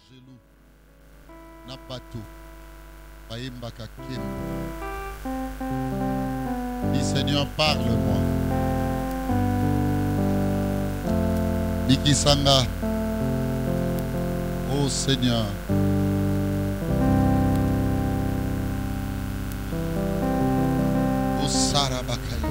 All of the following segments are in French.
Gelou, Nabato, Bayembaka Kembo. Dis Seigneur, parle-moi. Bikisanga, oh Seigneur. Oh Sarabakaï.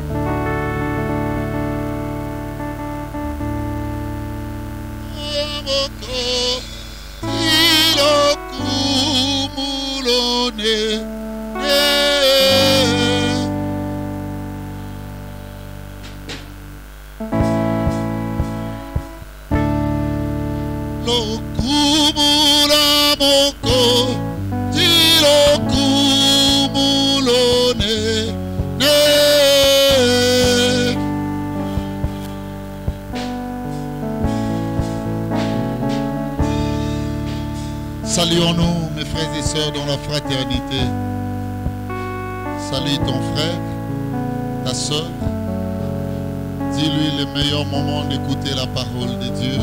Saluons-nous, mes frères et sœurs, dans la fraternité. Salue ton frère, ta sœur. Dis-lui le meilleur moment d'écouter la parole de Dieu.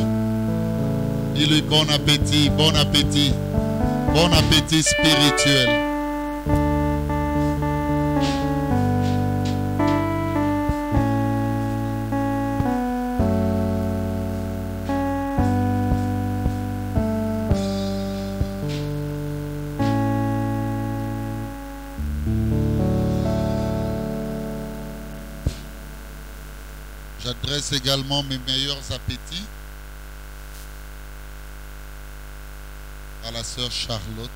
Dis-lui bon appétit, bon appétit, bon appétit spirituel. J'adresse également mes meilleurs appétits à la sœur Charlotte.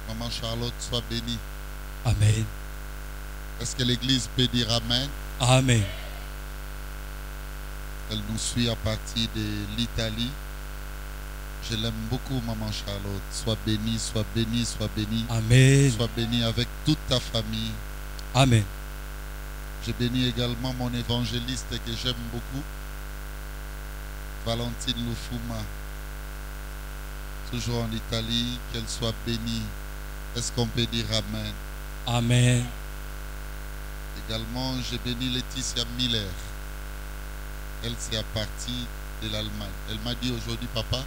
Maman Charlotte, sois bénie. Amen. Est-ce que l'Église peut dire Amen? Amen. Elle nous suit à partir de l'Italie. Je l'aime beaucoup, Maman Charlotte. Sois bénie, sois bénie, sois bénie. Amen. Sois bénie avec toute ta famille. Amen. Je bénis également mon évangéliste que j'aime beaucoup, Valentine Lufuma, toujours en Italie, qu'elle soit bénie. Est-ce qu'on peut dire Amen? Amen. Également, je bénis Laetitia Miller. Elle, c'est à partir de l'Allemagne. Elle m'a dit aujourd'hui, papa,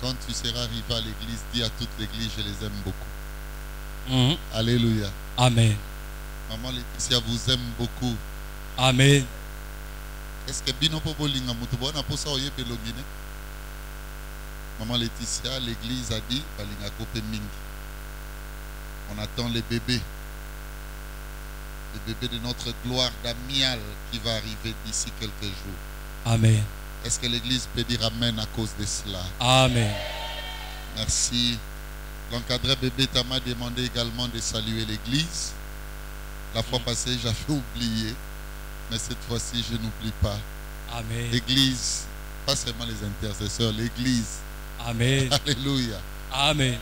quand tu seras arrivé à l'église, dis à toute l'église, je les aime beaucoup. Alléluia. Amen. Maman Laetitia vous aime beaucoup. Amen. Est-ce que Bino Pobolinga Mutubona Posa Oye Belongine? Maman Laetitia, l'église a dit Balinga Kope Mingi. On attend les bébés. Les bébés de notre gloire d'Amial qui va arriver d'ici quelques jours. Amen. Est-ce que l'église peut dire Amen à cause de cela? Amen. Merci. L'encadré bébé m'a demandé également de saluer l'église. La fois passée, j'avais oublié, mais cette fois-ci, je n'oublie pas. Amen. L'église, pas seulement les intercesseurs, l'église. Amen. Alléluia. Amen.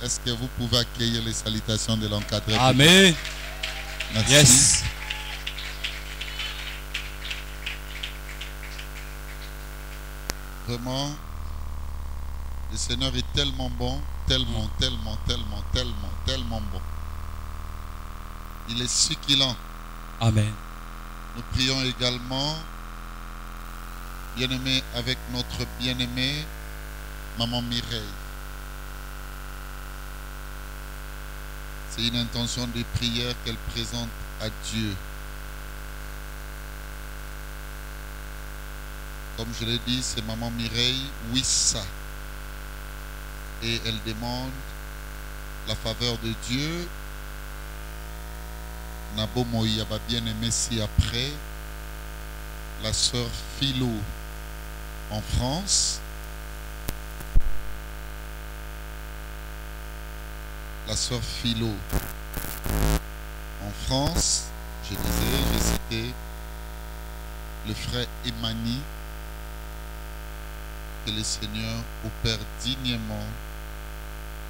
Est-ce que vous pouvez accueillir les salutations de l'encadré? Amen. Merci. Yes. Vraiment, le Seigneur est tellement bon, tellement, tellement, tellement, tellement, tellement bon. Il est succulent. Amen. Nous prions également, bien-aimé, avec notre bien-aimée, Maman Mireille. C'est une intention de prière qu'elle présente à Dieu. Comme je l'ai dit, c'est Maman Mireille Wissa. Et elle demande la faveur de Dieu. Nabo Moïa va bien aimer si après la sœur Philo en France, la sœur Philo en France, je disais, j'ai cité le frère Emani, que le Seigneur opère dignement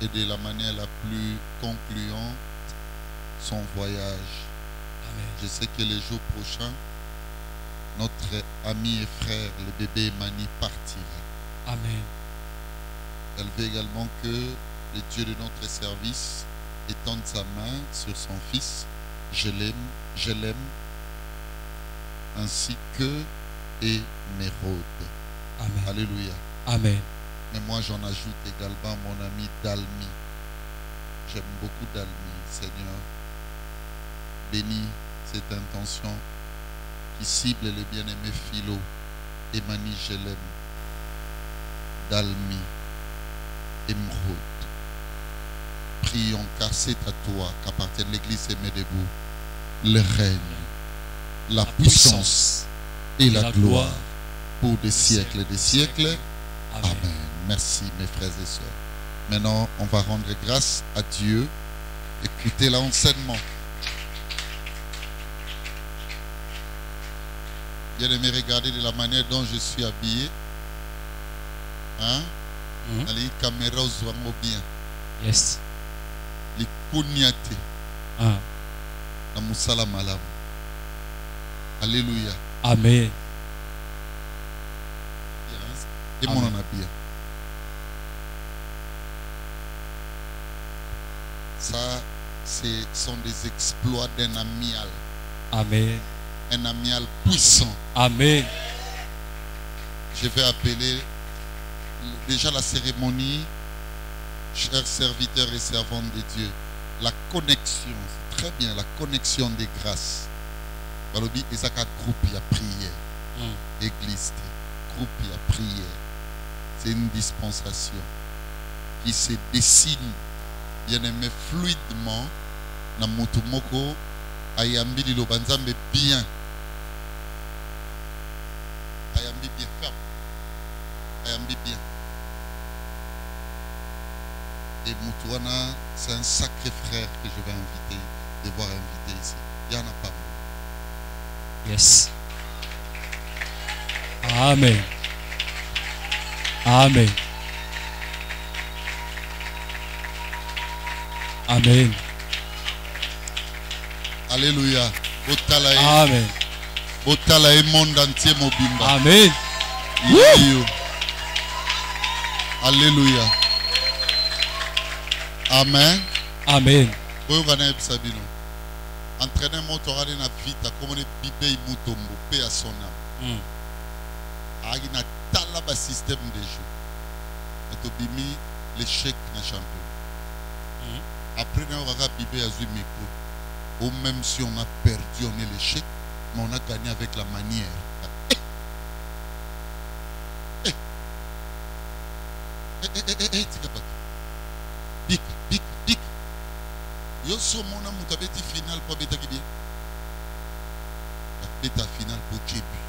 et de la manière la plus concluante son voyage. Amen. Je sais que les jours prochains, notre ami et frère, le bébé Emani, partira. Amen. Elle veut également que le Dieu de notre service étende sa main sur son fils. Je l'aime, ainsi que et Mérode. Amen. Alléluia. Amen. Mais moi, j'en ajoute également mon ami Dalmi. J'aime beaucoup Dalmi, Seigneur. Bénis cette intention qui cible le bien-aimé Philo, Emani, je l'aime, Dalmi, Émeraude. Prions car c'est à toi qu'appartient l'Église aimée debout, le règne, la puissance et la gloire pour des siècles et des siècles. Amen. Merci mes frères et sœurs. Maintenant, on va rendre grâce à Dieu. Écoutez l'enseignement. Bien aimé, regardez de la manière dont je suis habillé. Hein? Les caméras sont bien. Yes. Les kounyate. Na musala malam. Alléluia. Amen. Et mon en a bien. Ça, ce sont des exploits d'un amiral. Amen. Un amiral puissant. Amen. Je vais appeler déjà la cérémonie, chers serviteurs et servantes de Dieu, la connexion, c'est très bien, la connexion des grâces. Balobi, ezaka groupe ya prière. Église, groupe ya prière. C'est une dispensation qui se dessine, bien aimé, fluidement. Na motumoko ayambi lilo banzambe bien. Ayambi bien ferme. Ayambi bien. Et Moutouana, c'est un sacré frère que je vais inviter, devoir inviter ici. Il n'y en a pas beaucoup. Yes. Amen. Amen. Amen. Alléluia. Amen. Botala et monde entier mobimba. Amen. Alléluia. Amen. Amen. Entraîner mon torade na vita comme les bibé mutombo paix à son âme. Il y a talaba système de jeu. Et bimi l'échec na champion. Après on aura bibé à du micro. Ou même si on a perdu, on est l'échec, mais on a gagné avec la manière. Bik, bik, bik. Yo so mona mutabeti final pour beta qui bien. La beta final pour début.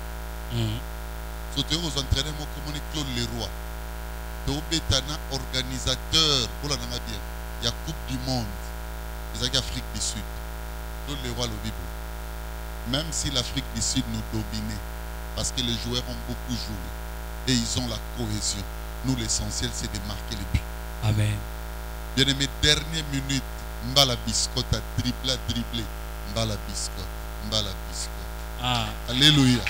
Sauter aux entraîneurs comme on est Claude Leroy. Théo Betana organisateur pour la nanga bien. Il y a Coupe du Monde. Les Afrique du Sud. Claude Leroy le Bible. Même si l'Afrique du Sud nous dominait, parce que les joueurs ont beaucoup joué et ils ont la cohésion. Nous, l'essentiel, c'est de marquer les buts. Amen. Bien aimé, dernière minute, Mbala Biscotte a dribblé. Mbala Biscotte. Alléluia.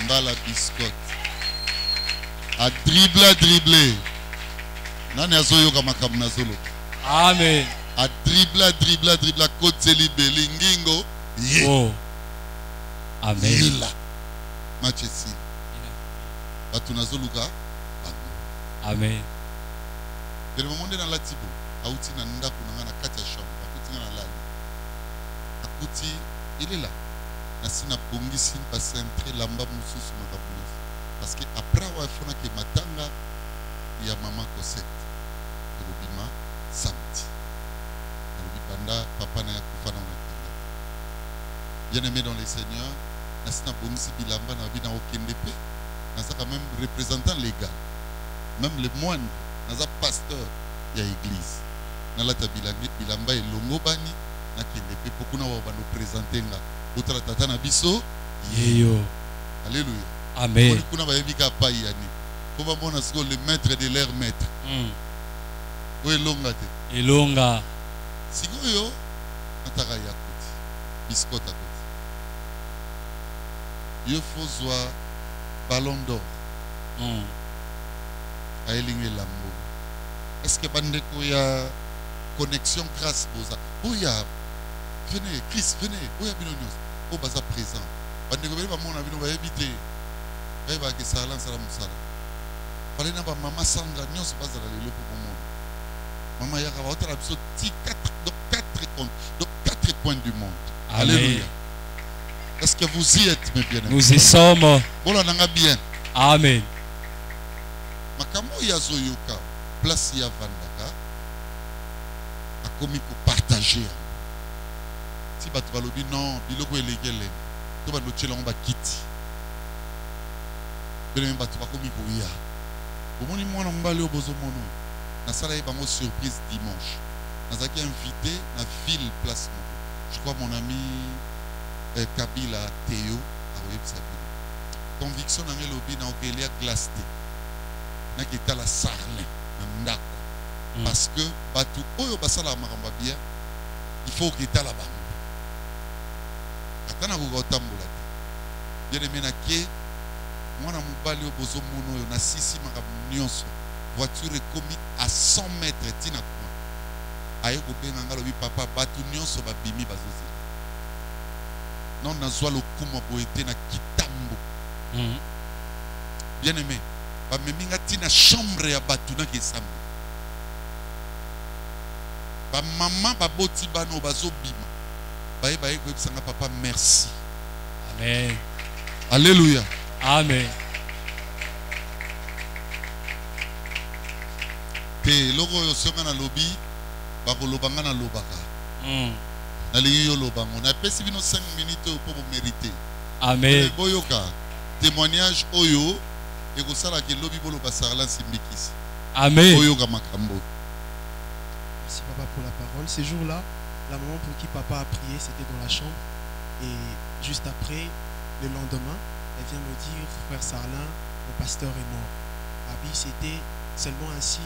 Mbala Biscotte. A dribblé. Nani azoyo kama kamnazolo. Amen. A dribblé, côté libellé, ngingo. Oh. Amen. Yila. Machesi. Batunazoluka. Amen. Le moment dans la tibo, auti na ndako na na kati ya chambre, akuti na lali. Akuti il est là. Na sina bongisi pa centre lamba mususu makabuna. Parce que après wa fona ke matanga ya maman Cosette. Robima samedi. Robipanda papa na yakufa na nakenda. Bien aimé dans les seigneurs, na sina bongisi bilamba na bina okendepé. Na ça quand même représentant légal. Même les moines, naza pasteur ya église. Nalata bilamba elongo bani na kendepe pokuna wa bano présenter nga. Otra tata na biso yeyo. Alléluia. Amen. Kuna ba yebika pa yani. Ko ba mona siko le maître de leur maître. O elonga te. Elonga. Siko yo ataka ya koti. Biscotte à côté. Il faut soit ballon d'or. Aelinge lambo. Est-ce que bandeko ya connexion grâce boza? Oya. Venez, Christ, venez. Oya binonyos. O baza présent. Bandeko bele ba mona bino ba éviter. Ba ba ke sala musala. fallait na ba maman Sandra nyonso bazala lelo pour monde. Maman yaka ba otala biso ti 4 comptes, donc 4 points du monde. Amen. Alléluia. Est-ce que vous y êtes, mes bien-aimés? Nous y sommes. Voilà, nanga bien. Amen. Makambo ya zoyoka, place ya vandaka, akomi ko partager. Si batu balobi non, biloko elegele, to ba no tshela ngba kiti. Bele batu bakomi ko ya. Omoni mwana mbali obozo mono. Na sala ye bango surprise dimanche. Nazaki invité na ville place moko. Je crois mon ami Kabila Théo a Sabine. Conviction na ngelobi na okelia glace te. Na kita la sarle na ndako. Parce que batu oyo basala makamba bien, il faut que ta la bango. Atana ko tambola te. Bien aimé na ke mwana mobali obozo mono yo na sisi makamba nyonso. Voiture est commis à 100 mètres tina kwa. Aye ko benga ngalobi papa batu nyonso ba bimi bazozi. Non nazwa lokuma boete na kitambo. Bien aimé, ba meminga tina chambre ya batu na kesambo. Ba maman ba boti bano bazo bima. Baye ko ebisanga papa merci. Amen. Alléluia. Amen. Te logo yo songa na lobi ba ko lobanga na lobaka. Nalingi yo lobango na pesi bino 5 minutes pour vous mériter. Amen. Boyoka témoignage oyo et ko sala ke lobi bolo basarla simbikisi. Amen. Boyoka makambo. Merci papa pour la parole. Ces jours-là, la maman pour qui papa a prié, c'était dans la chambre. Et juste après, le lendemain, elle vient me dire, frère Sarlin, le pasteur est mort. Abi, c'était seulement un signe.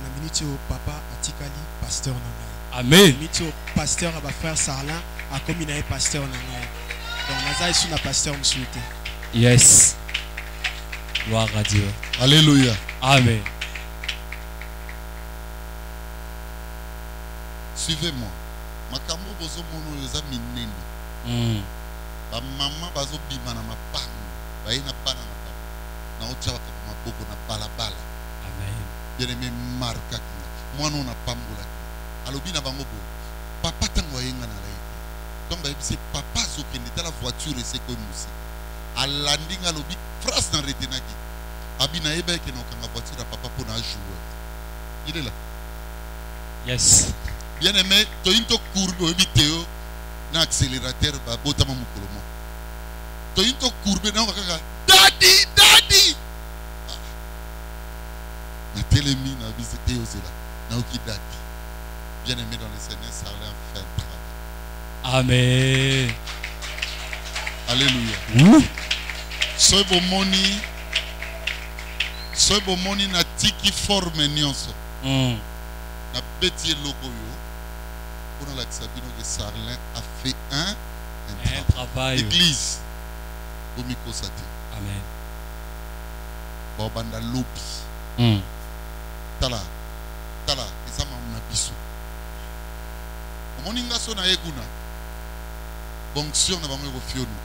La minute où papa a tikali, pasteur nangai. Amen. La minute où pasteur a frère Sarlin a combiné pasteur nangai. Donc, Naza est sur la pasteur me souhaité. Yes. Gloire à Dieu. Alléluia. Amen. Suivez-moi. Makambo bozo mono yoza minene. Ba maman bazo bima na mapango. Ba ina pana na ba. Na ocha ba ko maboko na balabala. Amen. Bien aimé marka kinga. Mwana na pambola. Alobi na bango bo. Papa tango yenga na lai. Donc ba c'est papa zo kende ta la voiture c'est comme musi. Alandinga lobi phrase na retenaki. Abina ebe ke na kanga voiture papa pour na joueur. Il est là. Yes. Bien aimé, tu as une courbe au vidéo, na accélérateur, ba botama mukolomo. Tu as une courbe na wakaka, daddy, daddy. Na télémi na visité ozela, na oki daddy. Bien aimé dans le Seigneur, ça a fait un travail. Amen. Alléluia. Soy bomoni, na tiki forme nyonso. Na beti logo yo. Pour la Sabino que Sarlin a fait un travail. Église au Mikosate. Amen. Bobanda lobi. Tala, ezama na biso. Omoninga so na eguna. Bonction na bango ko fionu.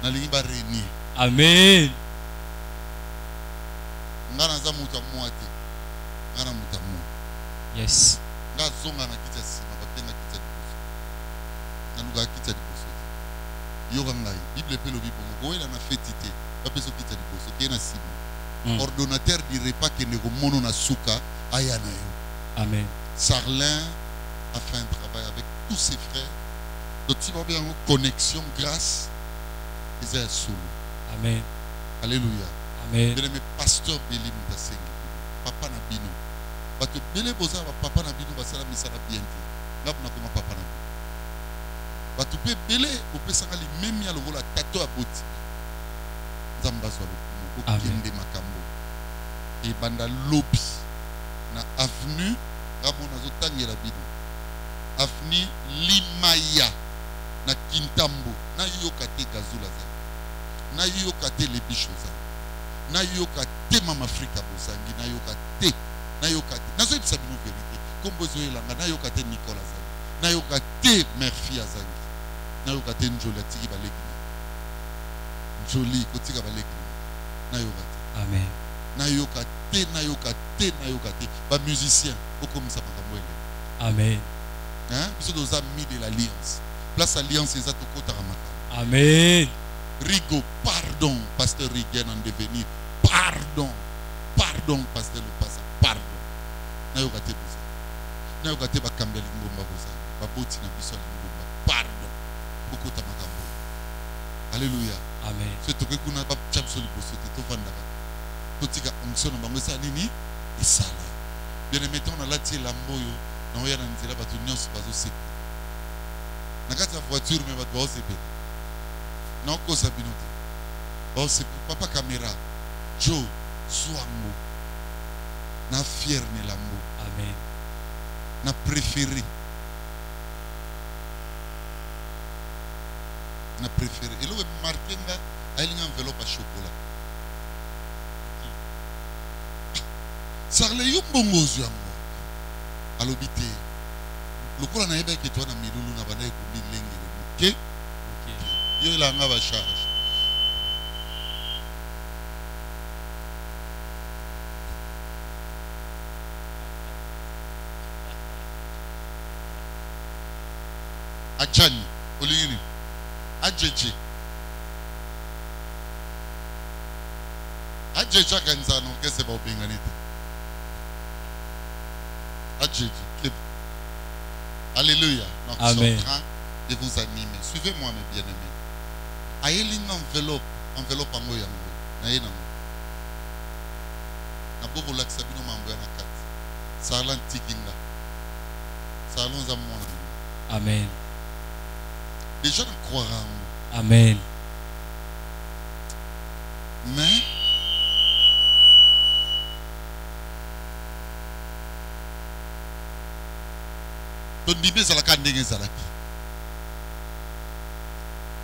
Na lingi ba renier. Amen. Ngana za muta mwate. Ngana muta mo. Yes. Zonga na kita sima batenga kita diposo na luga kita diposo yoga ngai bible pe lobi bongo koela na fetite bapeso kita diposo kena sima ordonnateur du repas que ne mono na suka aya na yo. Amen. Sarlin a fait un travail avec tous ses frères donc si va bien connexion grâce ils est sous. Amen. Alléluia. Amen. Bien aimé pasteur Belim Tasengi papa na bino parce que bele boza papa na bino basala misala bien te ngap na koma papa na bino batu pe bele opesanga li même ya lokola tato aboti nzamba zwa lokumu okende makambo e banda lobi na avenue ngamo nazotangela bino avenue Limaya na Kintambo na yoka te gazula za na yoka te le bicho za na yoka te mama Afrika bozangi na yoka te nayoka te nazoyebisa bino vérité kombo ezoyelanga nayoka te Nicolas azangi nayoka te Murphy azangi nayoka te Njoli atiki baleki njoli kotika baleki nayoka te. Amen. nayoka te nayoka te nayoka te ba musicien okomisa makambo ele. Amen. Hein? Biso doza mis de l'alliance. Place alliance eza tokota makambo. Amen. Rigo, pardon, pasteur Rigen en devenir. Pardon. Pardon, pasteur le passé. Pardon. Nayoka te boza. Nayoka te bakambia lingomba boza. Baboti na biso lingomba. Pardon. Okota makambo. Alléluia. Amen. C'est tout que kuna ba chapsoli bosote to vandaka. Totika onction na bango sa nini? Esala. Bien aimé, on a la tie lamboyo. Na oya na nzela batu nyonso bazo sepa. Na kati ya voiture me batu bazo sepa. Na okosa binote. Bazo sepa. Papa caméra. Joe, Zouango. Na fier ne lambo. Amen. Na préféré. Na préféré. Et là, marqué nga une enveloppe à chocolat. Sarle yumbongo zyango. Alobité. Lokola na yeba ke toi na milulu na bana ko milengele. OK? OK. Yo la nga ba charge. Achani, olingini. Ajeje. Ajeje kanzano kese ba obenganite. Ajeje. Alléluia. Nous sommes en train de vous animer. Suivez-moi mes bien-aimés. Ayeling enveloppe en moya ngo. Na yena ngo. Na boko laksa bino mambo na kat. Salan tikinga. Salon za mwana. Amen. Les gens croiront. Amen. Mais ton dibé zalaka ndenge zalaki.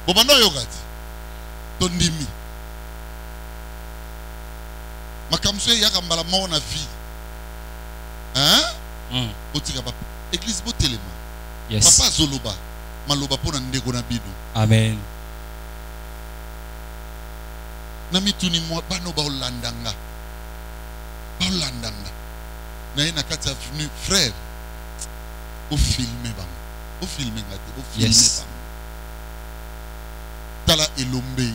Bomando yogati. Ton dimi. Makamso yaka mbala mo na vie. Hein? Otika papa. Église botelema. Yes. Papa zoloba. Maloba pona ndeko na bino. Amen. Nami tuni mo bano ba olandanga. Ba olandanga. Na ina kati avenue frère. Au filmer bang. Au filmer ngate, au filmer Yes. bang. Tala elombe.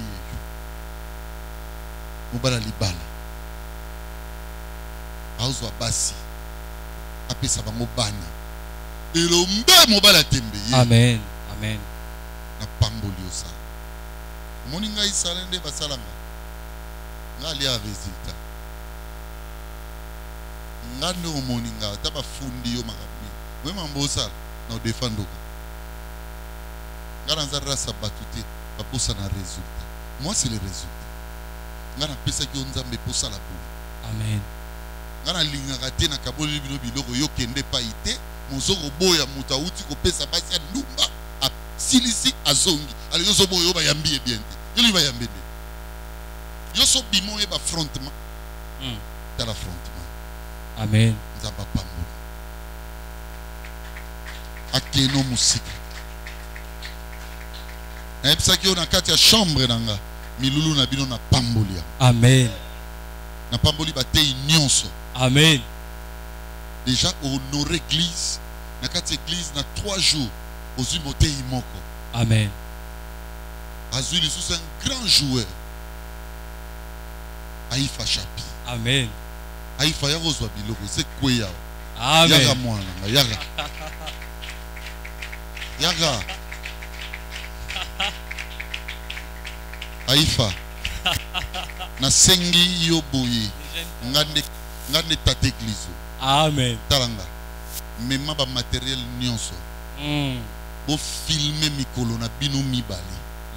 Mobala libala. Auzo abasi. Apesa bango bana. Elombe mobala tembe. Amen. Amen. Na pamboli osa. Moninga isalende basalanga. Ngali a résultat. Ngando moninga taba fundi yo makabi. We mambosa na defendo. Ngana nzara sabatute baposa na résultat. Moi c'est le résultat. Ngana pesa ki onzambe posa la bo. Amen. Ngana linga kate na kaboli bino biloko yo kende pa ite. Mozoko boya muta uti ko pesa basi ndumba. Silisi azongi ali yo sobo yo ba yambi bien te yo ba yambi yo so bimo e ba frontman ta la frontman. Amen. Nzamba pambo akeno musika na epsa ki na kati ya chambre nanga milulu na bino na pambolia. Amen. Na pamboli ba te nyonso. Amen. Déjà honorer église na kati église na 3 jours aux humoté imoko. Amen. Azuli sous un grand joueur. Aïfa Chapi. Amen. Aïfa Yarozwa Biloko. C'est quoi ya? Amen. Yaga mwana. Yaga. Yaga. Aïfa. Na sengi yo boye. Ngande tate église. Amen. Talanga. Mema ba matériel nyonso. Bo filmer mikolo na bino mibali.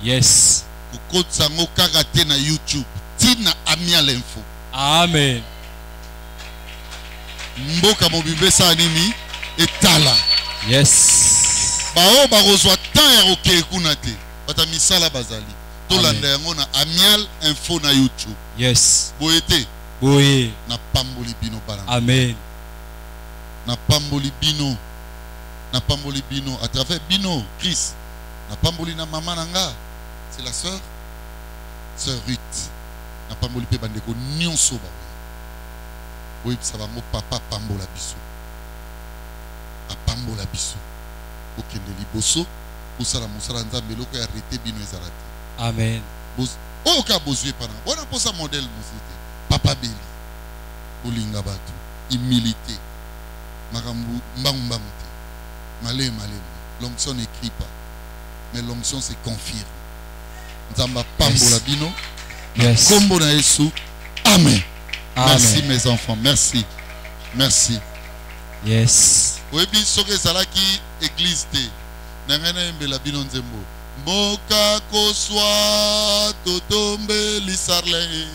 Yes. Kokotsa ngo kaka te na YouTube. Tina Amial Info. Amen. Mboka mobibe sa nini etala. Yes. Bao barozwa tan ya oke kuna te. Bata misala bazali. Tolanda yango na Amial Info na YouTube. Yes. Boyete. Boye. Na pamboli bino baranga. Amen. Na pamboli bino. Na pamboli bino à travers bino Chris. Na pamboli na maman nanga. C'est la sœur Ruth. Na pamboli pe bandeko nyonso ba. Oui, ça va, mon papa pambola biso. A pambola biso. Okende liboso. Osala musala nzambe loko ya arrêté bino ezalati. Amen. Oh, ka bozue pana. On a posé un modèle musute. Papa Beli. Olinga batu. Humilité. Marambu mbangumbangu te. Malé. L'onction n'écrit pas. Mais l'onction se confirme. Nzamba pambola bino. Yes. Kombo na Yesu. Amen. Merci Amen. mes enfants. Merci. Merci. Yes. Oui, bien sûr que ça là qui église te. Nangana embela bino nzembo. Moka koswa totombe lisarle.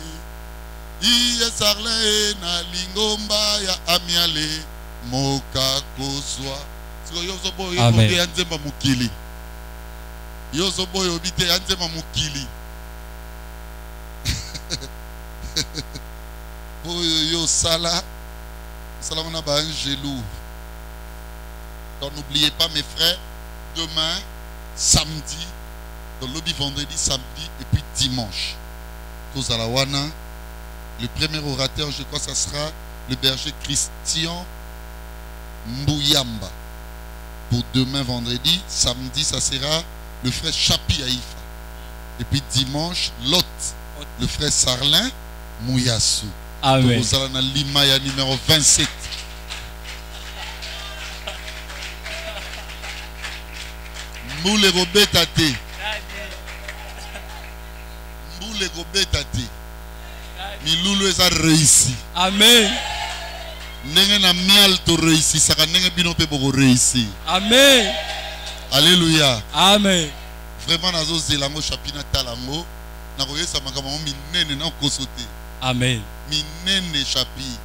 Iye sarle na lingomba ya amiale. Moka koswa. Siko yozo boyo Amen. yobi anzemba mukili. Yozo boyo bite anzemba mukili. Yo sala. Sala on a ba angelou. Donc n'oubliez pas mes frères, demain, samedi, donc lobby vendredi, samedi et puis dimanche. Tous à la Wana. Le premier orateur, je crois que ça sera le berger Christian Mbouyamba. Pour demain vendredi, samedi, ça sera le frère Chapi Haïfa. Et puis dimanche, Lot, le frère Sarlin Mouyassou. Amen. Tous à la Limaya numéro 27. Mboule Robeta te. Mboule Robeta te. Milulu eza réussi. Amen. Ndenge na mial to réussi. Saka ndenge bino pe boko réussi. Amen. Alléluia. Amen. Vraiment nazo zelango chapina talango. Na koyesa makambo minene na kosote. Amen. Minene chapi.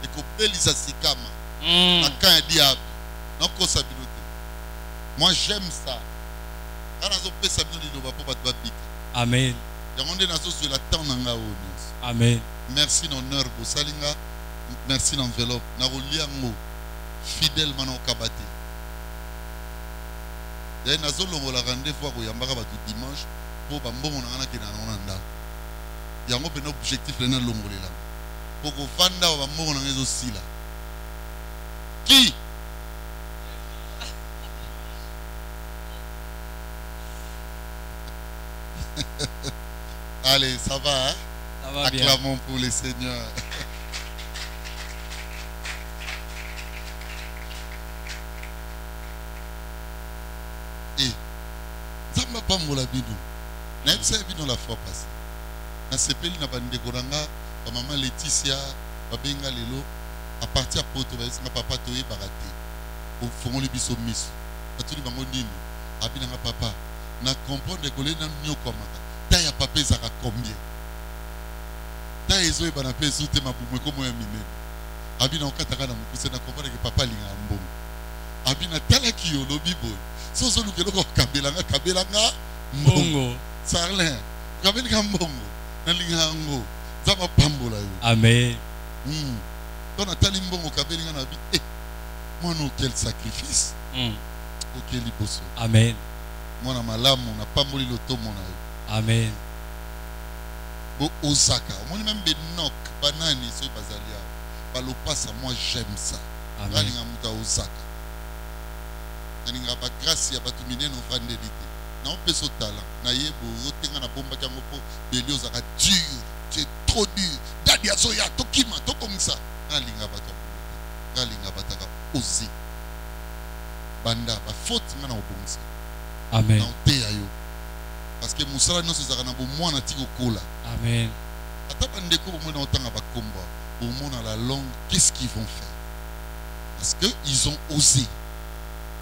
Eko belisa sikama. Na kan ya diable. Na kosa bino te. Moi j'aime ça. Quand nazo pesa bino liloba po bato babika. Amen. Yango nde nazo la temps nanga o. Amen. Merci d'honneur Bosalinga. Merci d'enveloppe. Naroliango fidèlement au kabate. Y'a une azolo la rendez-vous à Yambara tout dimanche pour bambon on a qui n'a nanda. Y'a un open objectif là dans l'ongolela. Pour qu'on fanda au bambon on a aussi là. Qui? Allez, ça va, hein? Ça va bien. Acclamons pour le Seigneur. Et ça m'a pas moula bidou. N'a pas bidou la fois passée. Na sepeli na bande koranga, ba maman Laetitia, ba benga lelo, à partir à poto ba esinga papa toye baraté. Au fond le biso miss. Atuli bango nini? Abina nga papa. Na comprendre que les gens n'y ont ta ya papa ezaka combien ta ezo e bana pe zute mabumwe komo ya minene abina okataka na mukuse na comprendre que papa linga mbongo abina tala ki yo lobi boy so so lukelo ko kabela nga mbongo sarlin kabela mbongo na linga ngo zama pambola yo. Amen. Donc natali mbongo kabela nga na bi mwana quel sacrifice auquel il bosse. Amen. Mwana malamu na pamboli lotomo na yo. Amen. Bo Osaka, on même benok banani so bazalia. Balopasa moi j'aime ça. Amen. Alinga muta Osaka. Alinga ba grâce ya batu minene ofrandelité. Na on peut so talent. Na yebo otenga na bomba kango po beli ozaka dur. C'est trop dur. Dadi aso ya tokima to comme ça. Alinga batu. Alinga bataka ozi. Banda ba faute ngana obongisa. Amen. Na oteya yo. Parce que Moussala non c'est un bon mois na tiko kola. Amen. Attends ndeko bon na otanga ba komba. Au monde à la longue, qu'est-ce qu'ils vont faire? Parce que ils ont osé.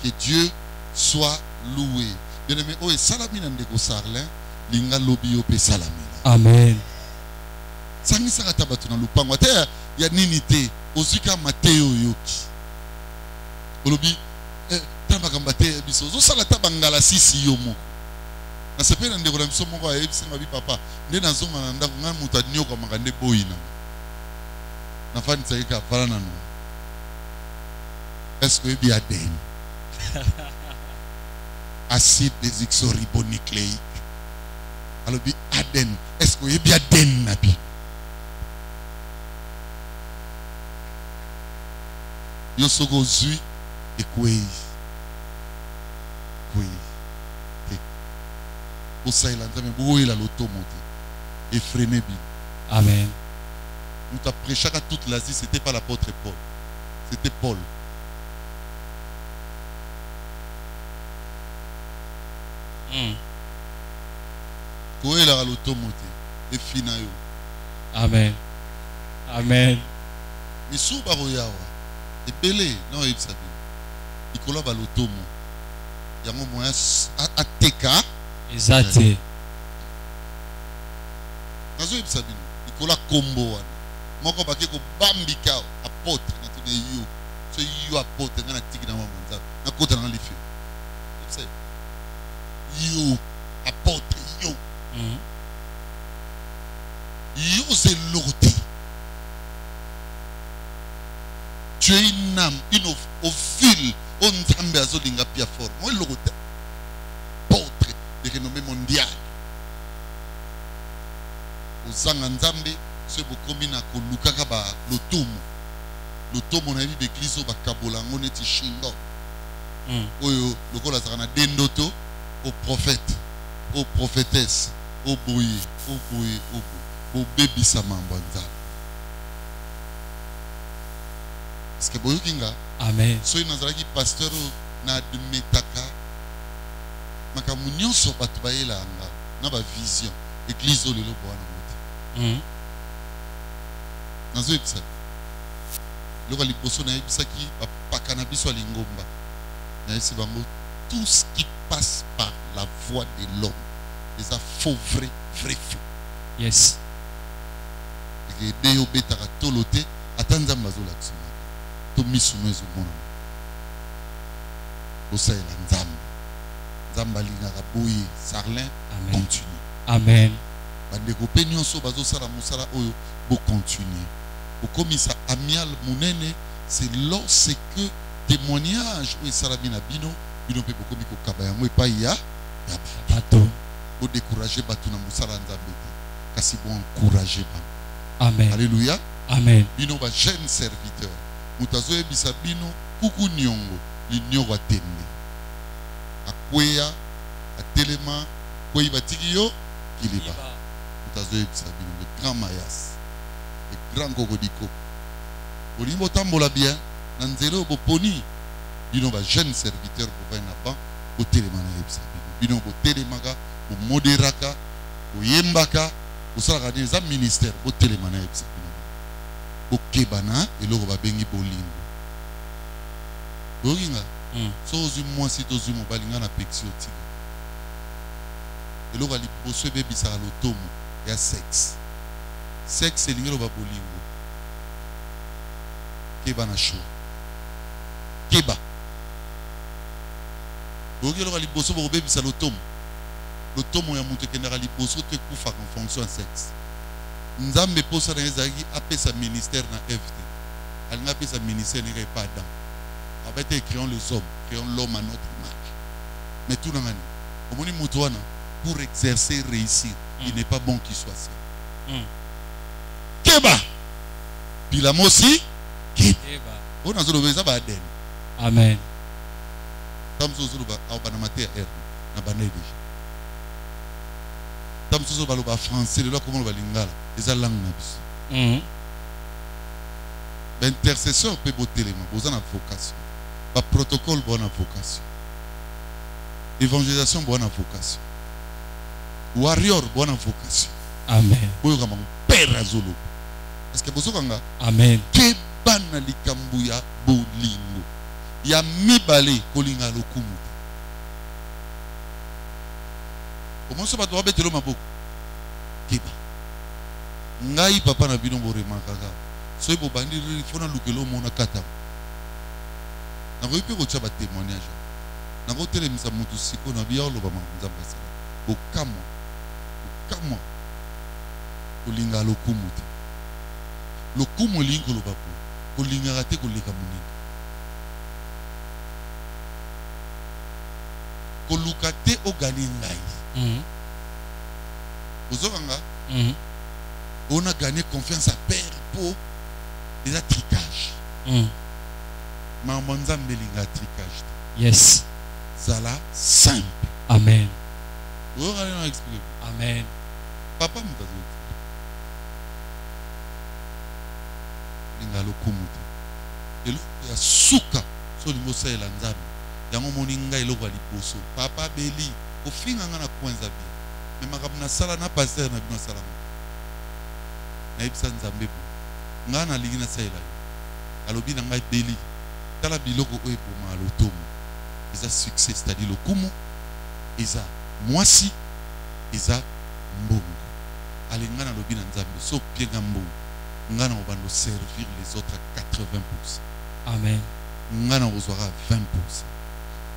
Que Dieu soit loué. Bien aimé, oh et salamina ndeko Sarlin, linga lobi yo pe salamina. Amen. Sangi saka tabatu na lupango. Ata ya nini te, ozika Mateo yoki. Olobi tamba kambate biso. Zo sala tabangala sisi yo mo. Na sepena ndeko na biso moko ayebisi ngabi papa nde nazonga na ndako nga muta nyoka makande boyina na fani tsayika fala na no est-ce que bi aden acide désoxyribonucléique alors bi aden est-ce que bi aden na bi Yo soko zui et kwei. Kwei. Au Saïlanda, mais où est la loto montée? Et freiner bien. Amen. Nous t'as prêché à toute l'Asie, c'était pas l'apôtre Paul. C'était Paul. Où est la loto montée? Et finayo. Amen. Amen. Mais sous baroyawa. Et belé, non, il s'habille. Il colle à l'auto. Il y a un moyen à teka. Exact. Nazo il s'habille. Il colle à combo. Moi, quand je suis bambika, apôtre, je suis yo. So yo apôtre, je suis tigre dans mon mandat. Je suis dans les feux. Yo apôtre, yo. Yo c'est lourdi. Tu es une âme, une ophile, on t'ambe à zolinga pia fort. Moi lourdi. Apôtre de renommée mondiale. Ozanga nzambe, ce bokomi na koluka kaba lotomo. Lotomo na bible église ba kabolango neti shingo. Oyo lokola zaka na dendoto au prophète, aux prophétesses, au boye, au bébé samamba nzambe. Est-ce que boyo kinga? Amen. So inazalaki pasteur na admetaka makamu nyonso bato bayelanga na ba vision église o lelo bwana mote. Nazo yebisa loko liboso na yebisaki bapaka na biso lingomba na yebisi bango tout ce qui passe par la voix de l'homme les a faux vrai faux. Yes. Et deyo betaka tolote atanza mazola tsima to misuno ezomona osayela nzambe nzambe alingaka boye Sarlin continue. Amen. Bandeko pe nyonso bazosala mosala oyo bocontinue bokomisa amial munene. C'est lorsque témoignage oyo esalami na bino bino mpe bokomi kokaba yango epai ya bato bodécourage bato na mosala nzambe te kasi boencourage bango. Amen. Alléluia. Amen. Bino ba jeune serviteur moto azoyebisa bino kuku niongo linyoko atembe akweya atelema kwei batiki yo kiliba moto azoyebisa bino le grand mayas le grand kokodiko olingi botambola bien na nzela oyo boponi bino ba jeune serviteur bovai na ban botelema na yebisa bino bino botelemaka bomoderaka boyembaka bosalaka nini eza ministère botelema na yebisa bino bokebana eloko babengi bolingo boyokinga so ozwi mwasi to ozwi mobali nga na pexi otika eloko ya liboso ebebisaka lotomo ya sexe elingi eloba bolingo keba na shwa keba boyoki eloko ya liboso bokobebisa lotomo ya moto ekendaka liboso to ekufaka en fonction ya sexe. Nzambe posa na ezaki apesa ministère na FT. Alinga apesa ministère n'est pas Adam. En fait, créons les hommes, créons l'homme à notre image. Mais tout le monde, omoni mutuana pour exercer réussir, il n'est pas bon qu'il soit seul. Keba. Bila mosi keba. On a zolo beza ba den. Amen. Tamso zolo ba au banamate er na banedi. Tamso zolo ba lo ba français le comment ba lingala. Les langues na biso. L'intercesseur peut botter les mains, besoin de vocation. Pas protocole, bonne vocation. Évangélisation, bonne vocation. Warrior, bonne vocation. Amen. Boyo kama père azolo. Est-ce que bozo kanga? Amen. Ke bana likambu ya bolingo. Ya mibale kolinga lokumu. Comment ça va doit betelo maboko? Keba. Ngai papa na bino boremakaka. So ibo bandi fona lukelo mona kata. Na ko ipe ko tshaba témoignage. Na ko telemisa mutu siko na biya lo ba manzamba sala. Bokamwa. Kolinga lokumu te. Lokumu lingo lo bapo. Kolinga rate koleka munene. Kolukate ogani ngai. Ozokanga? On a gagné confiance à père pour des attricages. makambo ya nzambe elinga tricage te. Yes. Zala simple. Amen. oyokali na explique Amen. papa moto azoti olinga lokumu te eloko ya suka so olingi osalela nzambe yango moni ngai eloko ya liboso papa beli ofinga nga na kwenza bie me makambo nasala na paster na bino asala ngo nayebisa nzambe bo ngai nalingi nasalela yo alobi na ngai beli tala biloko oyo ebomaka lotomo eza succès c'est-à-dire lokumu eza mwasi eza mbongo alinga nalobi na nzambe so pienga mbongo nga na obando servir les autres à 80%. Amen. Nga na ozwaka 20%.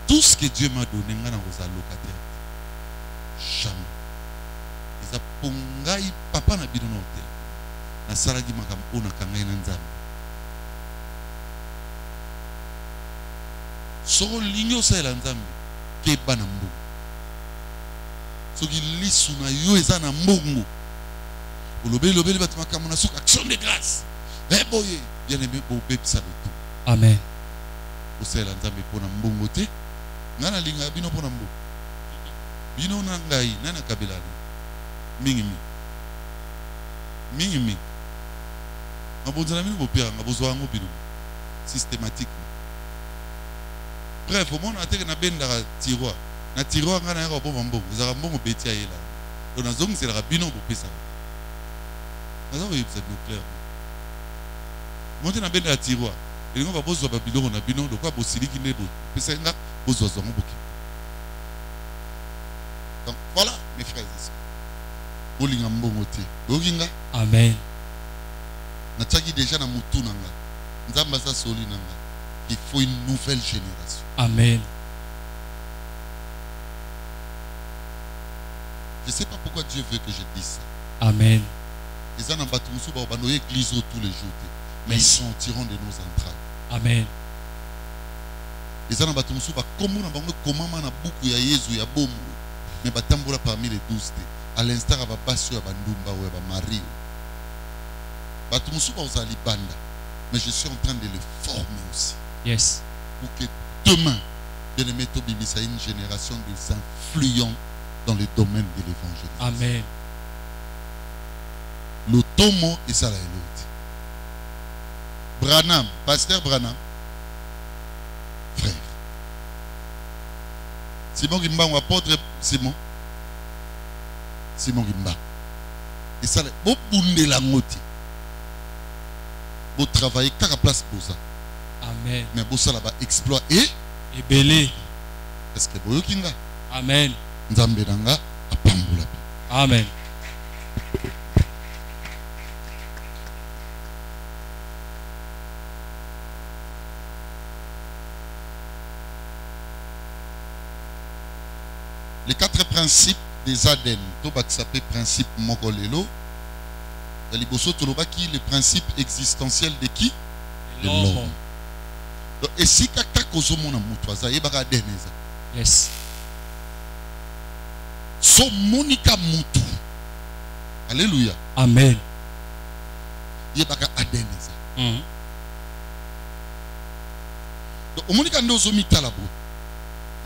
Tout ce que Dieu m'a donné nga na oza locataire jamais eza pongai papa na bino na hotel nasalaki makambo oyo nakangai na nzambe soko olingi osalela nzambe keba na mbongo soki lisu na yo eza na mbongo olobeli bato makambo na suka action de grâce boye bien aimé bobebisa loto. Amen. osalela nzambe mpona mbongo te nga nalinga bino mpona mbongo bino na ngai nani akabelani mingi mabonzela bino boperanga bozwa yango bino systématique. Bref omona ateke nabendaka tiroir na tiroir nga nayaka oboma mbongo ezalaka mbongo beti ayela to nazongiselaka bino bopesaka naza koyebisa bino clair monte nabendaka tiroir elingo babozwa babiloko na bino lokwa bosiliki nde bopesa nga bozwa zwango boke. Donc voilà mes frères et sœurs bolinga mbongo te bokinga. Amen. natiaki déjà na mutu na nga nzambe aza soli na nga il faut une nouvelle génération. Amen. Je ne sais pas pourquoi Dieu veut que je dise ça. Amen. Les gens ont église tous les jours, mais ils sortiront de nos entrailles. Amen. Les gens ont comment beaucoup ya Yesu ya bomo, mais batambola parmi les 12. À l'instar à Babasio, à Bandumba ou à Marie. Batumusu ba banda, mais je suis en train de le former aussi. Yes. Pour que demain, bien aimé Tobibisa, une génération des influents dans le domaine de l'évangile. Amen. L'automo et ça la l'autre. Branham, pasteur Branham, frère. Simon Gimba ou apôtre Simon Gimba. Et ça, vous boundez la moti. Vous travaillez qu'à la place pour ça. Amen. Mais vous ça là-bas exploit et belé. Est-ce que vous kinga? Amen. Nzambe nanga apambula. Amen. Les 4 principes des Aden, Tobak s'appelle principe Mogolelo. Le principe existentiel de qui? De l'homme. Et si quelqu'un kozomona mutwaza yebaka deneza. Yes. So monika mutu. Alléluia. Amen. Yebaka adeneza. Donc au monika ndozomi talabo.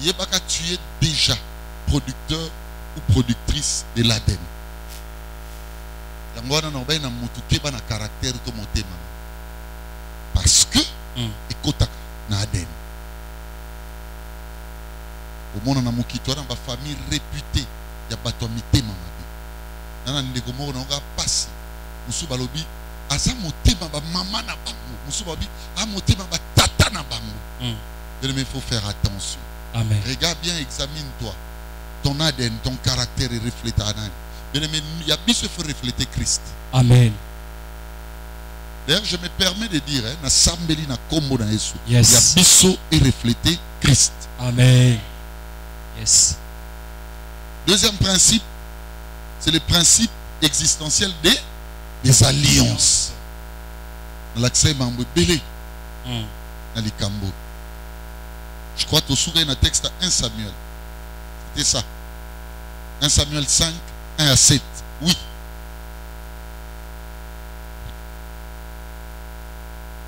Yebaka tu es déjà producteur ou productrice de l'Aden. Parce que ekotaka na Aden. Au monde na mukito na ba famille réputée ya bato mitema mabe. Nana ndeko moko na nga pasi. Musu balobi asa motema ba mama na bango. Musu balobi a motema ba tata na bango. Il faut faire attention. Amen. Regarde bien, examine-toi. Ton ADN, ton caractère est reflété à l'âne. Il faut refléter Christ. Amen. D'ailleurs, je me permets de dire, na sambeli na kombo na Yesu. Yes. Yabiso est reflété Christ. Amen. Yes. Deuxième principe, c'est le principe existentiel des alliances. L'accès mambo belé. Dans les Cambo. Je crois que tu as un texte à 1 Samuel. C'était ça. 1 Samuel 5, 1 à 7. Oui.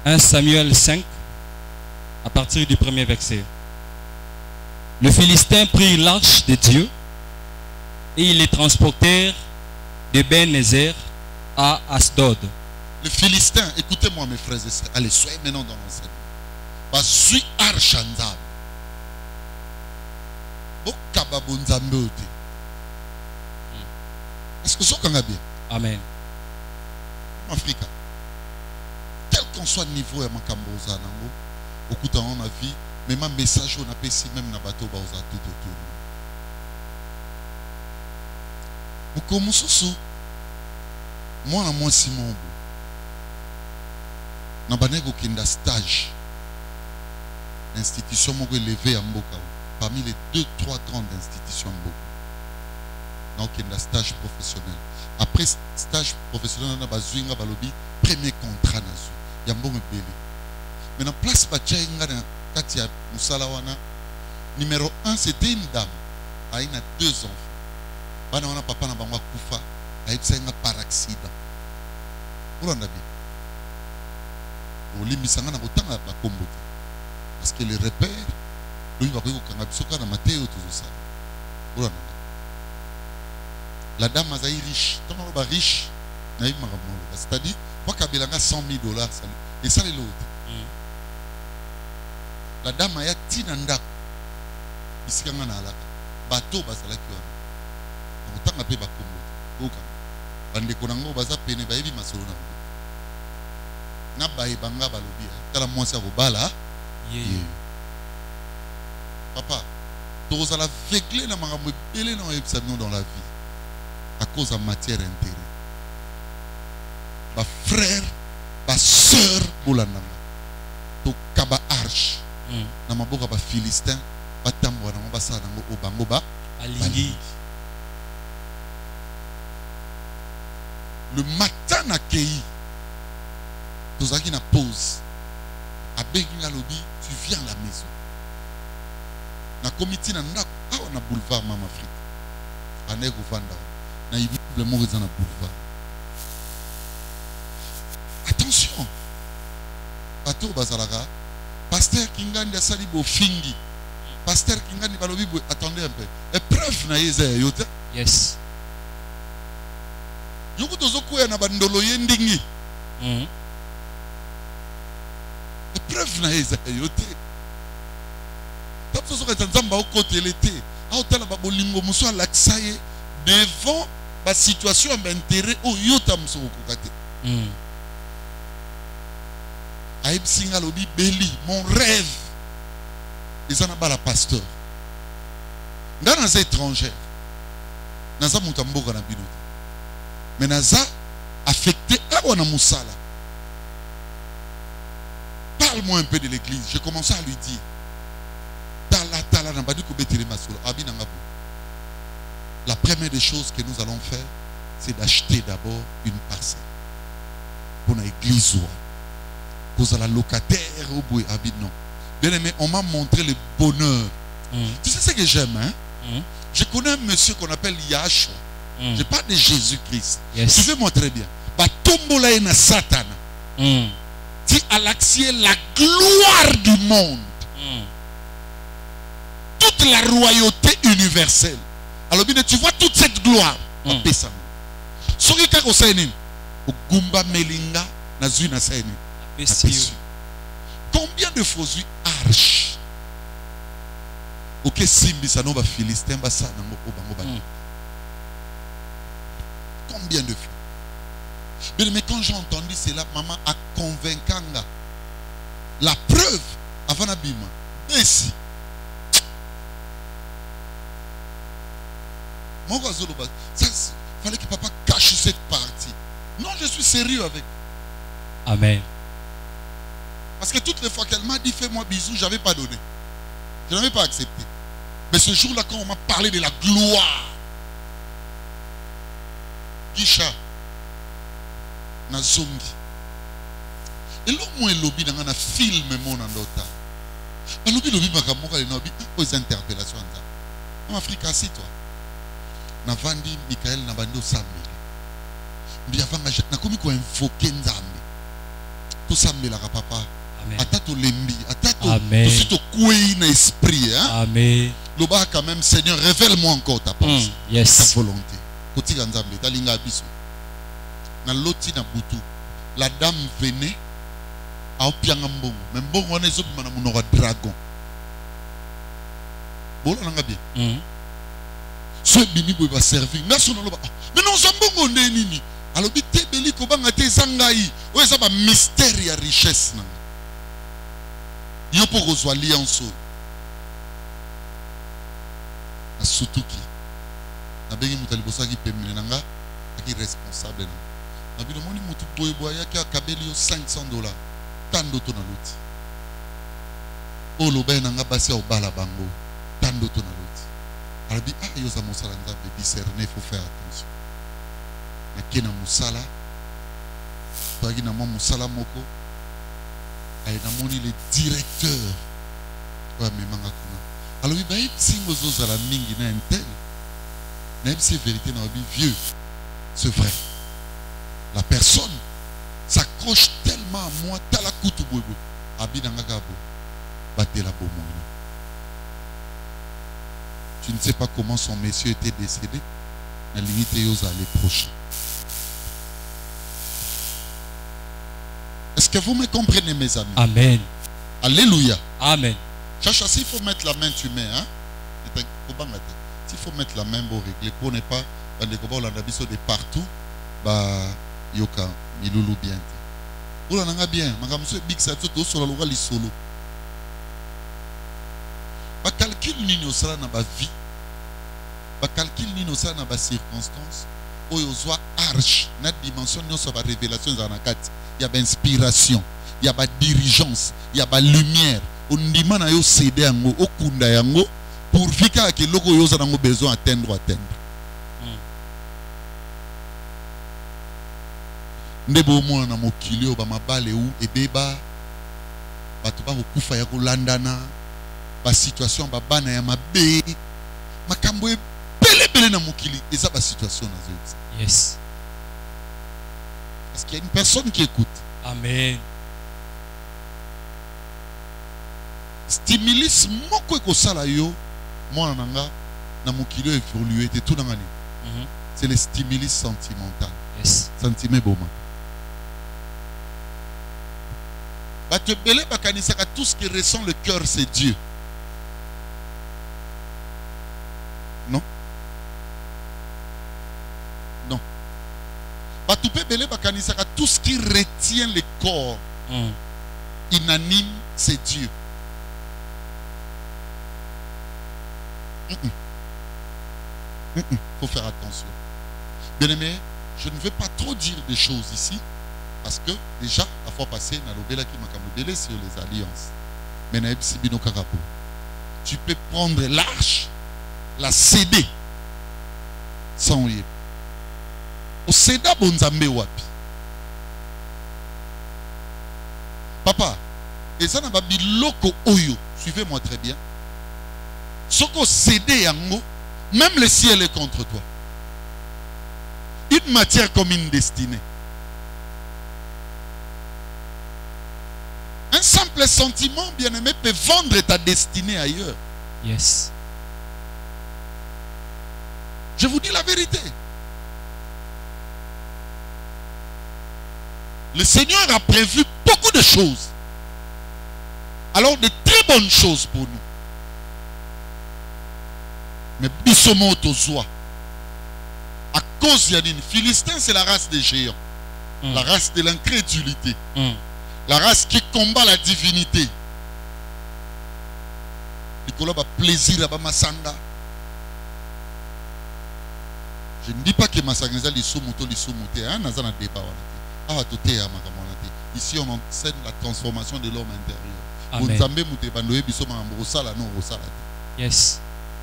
1 Samuel 5. à partir du premier verset. Le Philistin prit l'arche de Dieu et ils les transportèrent de Ben-Nézer à Asdod. Le Philistin, écoutez-moi mes frères et sœurs, allez, soyez maintenant dans l'enseignement. Bazui Archanzab. Bokababunzambeote. Est-ce que ça va bien? Amen. En Afrique, quel qu'on soit le niveau de Makamboza, au coup de ma vie, même un message on a ici même na bateau baoza tout autour. Mukomususu, moi na moi Simon, na banego kinda stage, institution moko élevée à Mboka, parmi les 2-3 grandes institutions Mboka. Donc il y a un stage professionnel. Après stage professionnel, on a besoin de premier contrat. Il y a un bon bébé. Mais dans place Katia Moussalawana, numéro 1, c'était une dame. Elle a 2 enfants. Elle a papa na bangwa kufa. Elle a eu par accident. Vous l'avez bien. Au limite, ça n'a pas autant à combo. Parce que les repères, lui va dire qu'on a maté ou tout ça. Vous l'avez. La dame est riche. Tant qu'on est riche, c'est-à-dire, qu'elle a 100 000 $, et ça, c'est l'autre. La dame a dit nanda, ici, on a la bateau, basala qui on a. Autant appeler bakombo. Bande konango baza pene baebi masolo na. Na bae banga balobi. Tala mwasi ya bala. Papa, tu as la véglé na makambo belé na yebisano dans la vie. À cause de matière intérêt. Ma frère, ma soeur, Boulanama. To kaba arche. Na maboka ba Philistin, ba tambo na ba sa na obango ba alingi. Le matin na kei. Tozaki na pause. A bengi lobby, tu viens à la maison. Na comité na ndako, awa na boulevard Mama Afrique. Anego vanda. Attention, bateau bazalaga, pasteur Kingandi a sali bo fingi, pasteur Kingandi balobi bo, attendez un peu, épreuve na yeze yote. Yes. Yoko tozoku ya na bandolo yendingi. Épreuve na yeze yote. Tapso soka tanzamba au côté l'été, a hôtel ba bolingo muso laksaye devant la situation d'intérêt au yotam so kokate. Aïb singa lobi beli mon rêve. Ils en a pas la pasteur. Dans les étrangers. Naza mutamboka na bino. Mais naza affecté à wana musala. Parle-moi un peu de l'église. J'ai commencé à lui dire. Tala na badi ko betele masolo abina ngabo. La première des choses que nous allons faire, c'est d'acheter d'abord une parcelle. Pour l'église. Pour la locataire au bout non. Bien aimé, on m'a montré le bonheur. Tu sais ce que j'aime, hein? Je connais un monsieur qu'on appelle Yahshua. Je parle de Jésus-Christ. Yes. Tu veux moi très bien. Batombola ena Satan. Tu as l'accès la gloire du monde. Toute la royauté universelle. Alors bien, tu vois toute cette gloire. Combien de fois arche? Ok, Simbi, ça va Philistin, combien de fois? Mais quand j'ai entendu cela, maman a convaincu la preuve avant l'abîme. Ici. Il fallait que papa cache cette partie. Non, je suis sérieux avec. Amen. Parce que toutes les fois qu'elle m'a dit fais-moi bisous, je n'avais pas donné. Je n'avais pas accepté. Mais ce jour-là, quand on m'a parlé de la gloire, Kisha, Nazongi, et l'homme est lobby dans un film, mon andota. Le lobby m'a dit aux interpellations. En Afrique, assis-toi. Navandi Michael Nabando Sambi. Mbiavanga na komi ko invoquer Nzambe. To Sambe la papa Amen. Ata to lembi, ata to Amen. to koué na esprit, hein. Amen. Loba quand même, Seigneur, révèle-moi encore ta pensée, ta Yes. volonté. Koti ganzambe, talinga abiso. Na loti na butu, la dame venait à opianga mbongo, mais mbongo wana ezo bima na munoko dragon. Bola nanga bien. Ce bini boy va servir. Ngaso na loba. Mais non zambongo nde nini? Alors bi te beli ko banga te zangai. O eza ba mystère ya richesse na. Yo po kozwa alliance. Na sutuki. Na bengi mutali bosaki pemene nanga aki responsable na. Na bino moni mutu boy boy yaki akabeli yo $500. Tando to na loti. O loba nanga basi au bala bango. Tando to na loti. Alors dit, ah, yosa mosala nzambe discerner, il faut faire attention. Nakena musala, toaki na musala moko, aye namoni le directeur, ouais mais manga kuna. Alors il va être si mozo la mingi na un tel, même si vérité na vie vieux, c'est vrai. La personne s'accroche tellement à moi, tala kutu bobo, abi nanga kabo, bate la bomo. Tu ne sais pas comment son monsieur était décédé. La limite est aux allées prochaines. Est-ce que vous me comprenez, mes amis? Amen. Alléluia. Amen. Chacha, s'il faut mettre la main, tu mets. Hein? S'il faut mettre la main pour régler, pour ne pas, on a de partout, bah, yoka, miloulou bien. On a bien. Madame, monsieur Big, ça tout sur la loi, les solo. Ba calcul nini osala na ba vie, ba calcul nini osala na ba circonstance, oyo ozwa arche na dimension nyonso ba révélation za na kati, ya ba inspiration, ya ba diligence, ya ba lumière, ondima na yo céder yango, okunda yango pour fika ke loko yo za nango besoin atteindre. Ndebo mona na mokili o ba mabale ou ebeba bato ba kokufa ya kolandana. Ba situation ba bana ya mabe makambo bele na mokili eza ba situation na zo. Yes. Parce qu'il y a une personne qui écoute. Amen. Stimulus moko ekosala yo mwana nanga na mokili évoluer te tout nangani. C'est le stimulus sentimental. Yes. Sentiment boma. Ba te belé bakanisaka tout ce qui ressent le cœur c'est Dieu. Non. Non. Tout ce qui retient le corps inanime, c'est Dieu. Faut faire attention. Bien aimé, je ne veux pas trop dire des choses ici, parce que déjà, la fois passée, sur les alliances. Mais tu peux prendre l'arche, la céder sans y. Au céda bonzambe wapi. Papa, et ça n'a pas biloko oyo. Suivez-moi très bien. Soko cédé yango, même le ciel est contre toi. Une matière comme une destinée. Un simple sentiment, bien-aimé, peut vendre ta destinée ailleurs. Yes. Je vous dis la vérité. Le Seigneur a prévu beaucoup de choses. Alors de très bonnes choses pour nous. Mais bissomo tozoa. À cause Yanine, Philistin c'est la race des géants. La race de l'incrédulité. La race qui combat la divinité. Nicolas a plaisir à Masanga. Je ne dis pas que Masanga est sous-moto, hein, débat. Ici on enseigne la transformation de l'homme intérieur. Yes.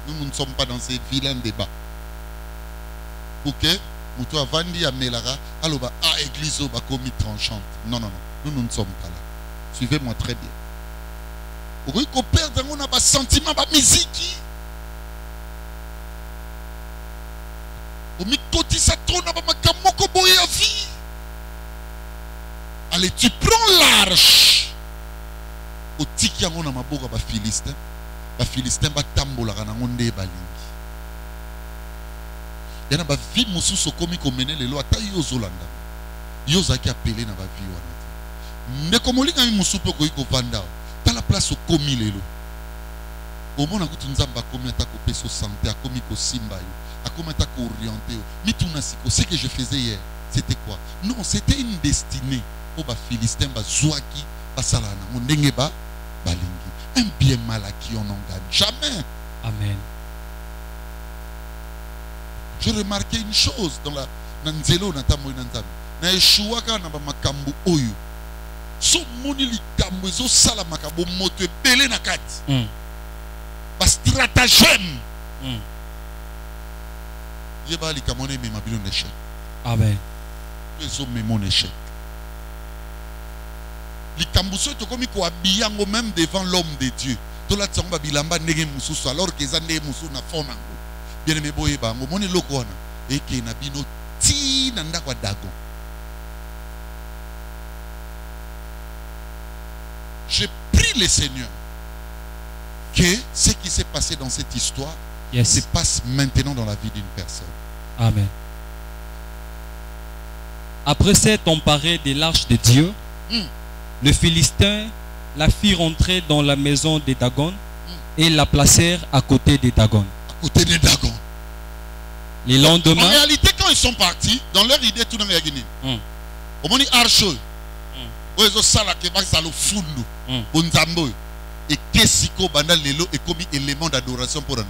Nous ne sommes pas dans ces vilains débats. Ok? Moutou a vandi à Melara, alors église au commis tranchante. Non, non, non. Nous ne sommes pas là. Suivez-moi très bien. Vous qu'on perd dans un sentiment de musique. Allez, tu prends l'arche batia ngo na maboka ba Philistin. Ba Philistin ba tambolaka nango nde balingi. Yana ba vie mosusu komi komene lelo ata yo zolanda. Yo zaki appelé na ba vie wana. Ndeko molinga mi mosusu pe ko kovanda. Ta la place au komi lelo. Omona kutu nzamba komi ata ko peso santé, akomi ko simba yo, akomi ata ko orienté yo. Mituna siko, ce que je faisais hier, c'était quoi? Non, c'était une destinée. Pour ba Philistin ba zouaki ba salana ndenge ba balingi. Un bien mal acquis on n'en gagne jamais. Amen. J'ai remarqué une chose dans la nanzelo natamo nanzabi. Na Yeshua kana ba makambu oyo. So moni likambo zo sala makambo moto ebele na kati. Ba stratagème. Yeba likamone me mabilo n'échec. Amen. Les hommes mon échec. Likambuso to komi ko abiyango même devant l'homme de Dieu. To la tsamba bilamba ndenge mususu alors que za ndenge mususu na fonango. Bien aimé boye bango moni loko wana eke na bino ti na ndako dagon. Je prie le Seigneur que ce qui s'est passé dans cette histoire se passe maintenant dans la vie d'une personne. Amen. Après s'être emparé de l'arche de Dieu, le Philistin la fit rentrer dans la maison de Dagon et la placèrent à côté de Dagon. À côté de Dagon. Le lendemain. En réalité, quand ils sont partis, dans leur idée, tout le monde a gagné. Au moins, arche. Ils ont sala que va salo fundu. Bonzambo. Et qu'est-ce banda lelo et comme élément d'adoration pour un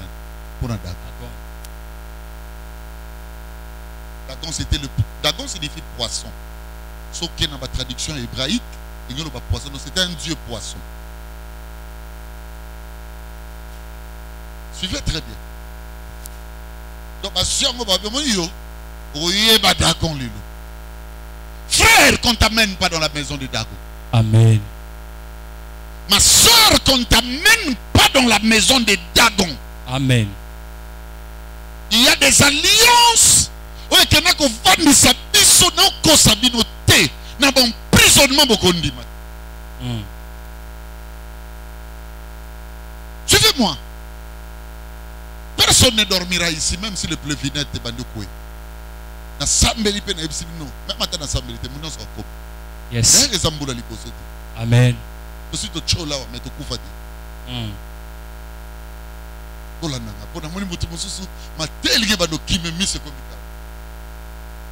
Dagon. Dagon c'était le Dagon signifie poisson. Sauf qu'il y a une traduction hébraïque, il y a poisson, c'était un dieu poisson. Suivez très bien. Donc Dagon lelo. Frère, qu'on t'amène pas dans la maison de Dagon. Amen. Ma soeur, qu'on t'amène pas dans la maison de Dagon. Amen. Il y a des alliances. Oui, que n'a qu'on va nous s'abisso non qu'on s'abinoté. N'a bon prisonnement beaucoup de Suivez-moi. Personne ne dormira ici, même si le pleuvinette est bandoué. Na sambeli pe na ebisi no. Même maintenant na sambeli te muno soko. Yes. Amen. Amen. Aussi to chola wa meto kufa te. Ola nanga pona moni mutu mususu ma telinge bando kime mise komika.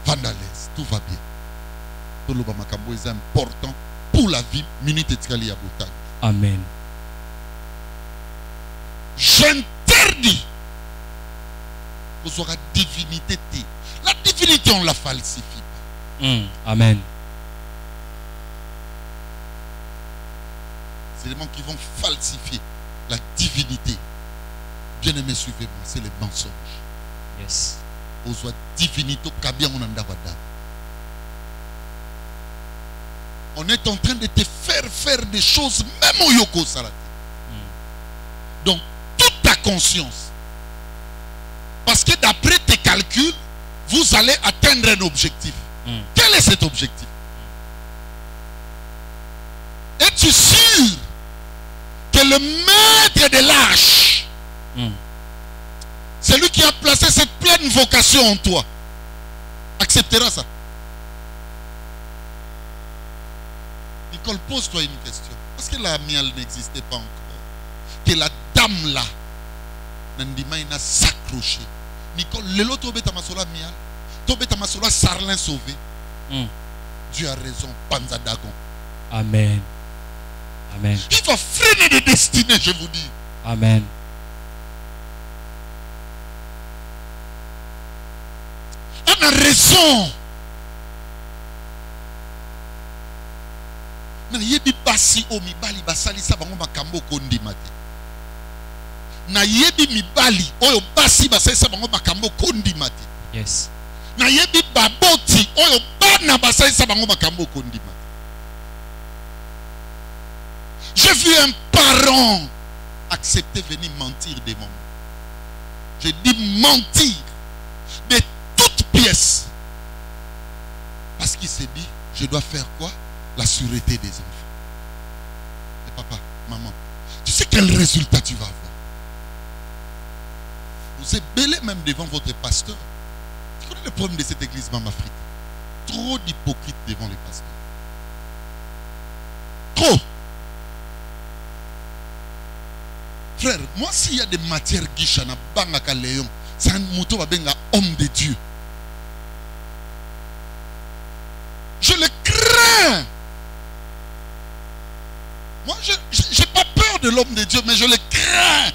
Vandalaise, tout va bien. Tout le makambo est important pour la vie minute etikali ya botang. Amen. J'interdis que ce soit divinité. La divinité, on la falsifie. Amen. C'est les gens qui vont falsifier la divinité. Bien aimé, suivez-moi, c'est les mensonges. Yes. On soit divinité, on est en train de te faire des choses, même au Yoko Sarate. Donc, toute ta conscience. Parce que d'après tes calculs, vous allez atteindre un objectif. Quel est cet objectif? Es-tu sûr que le maître de l'arche, celui qui a placé cette pleine vocation en toi, acceptera ça? Nicole, pose-toi une question. Parce que la miel n'existait pas encore. Que la dame là, Nandima n'a s'accroché. Nicole, le lot tobe tamasola miel. Tobe tamasola sarlin sauvé. Dieu a raison, Panza Dagon. Amen. Amen. Il va freiner des destinées, je vous dis. Amen. On a raison. Na yebi basi o mibali basali sa bango makambo kondimate. Na yebi mibali oyo basi basali sa bango makambo kondimate. Yes. Na yebi baboti oyo bana basali sa bango makambo kondimate. J'ai vu un parent accepter venir mentir des moments. Je dis mentir de toutes pièces. Parce qu'il s'est dit, je dois faire quoi? La sûreté des enfants. Et papa, maman, sais quel résultat tu vas avoir. Vous êtes belé même devant votre pasteur. Tu connais le problème de cette église en Afrique? Trop d'hypocrites devant les pasteurs. Trop. Frère, moi s'il y a des matières guichana, bangaka léon, c'est un mouton va benga homme de Dieu. Je le crains. Moi, je n'ai pas peur de l'homme de Dieu, mais je le crains.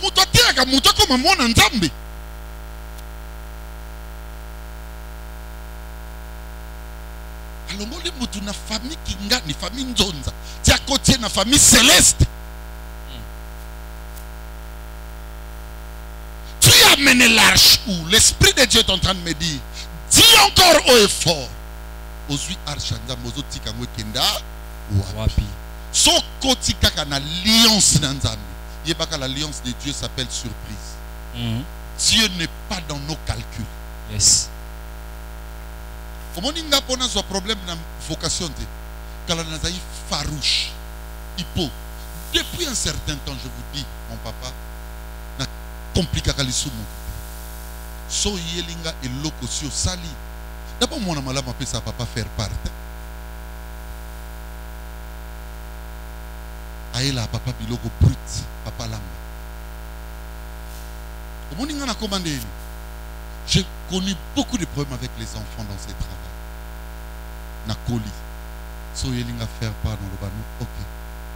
Mouton teka mouton comme mon nzambe. Alors, moi, je suis une famille qui est une famille nzonza. Tu es à côté d'une famille céleste. Tu as amené l'arche où l'Esprit de Dieu est en train de me dire, dis encore haut et fort. Ozui archanda mozo tika ngwekenda wapi. So koti kaka na alliance nanzambe. Yebaka l'alliance de Dieu s'appelle surprise. Dieu n'est pas dans nos calculs. Yes. Comment ninga pona zo problème na vocation te. Kala nazaï farouche. Hippo. Depuis un certain temps, je vous dis, mon papa, na compliqué kalisu mon côté. So yelinga et loko sio sali. D'abord mon amala m'appelle ça papa faire part. Aïla papa biloko brut, papa lamba. Comment ninga na commandé. J'ai connu beaucoup de problèmes avec les enfants dans ces travaux. Nakoli. Soyelinga faire part dans le banou. Ok.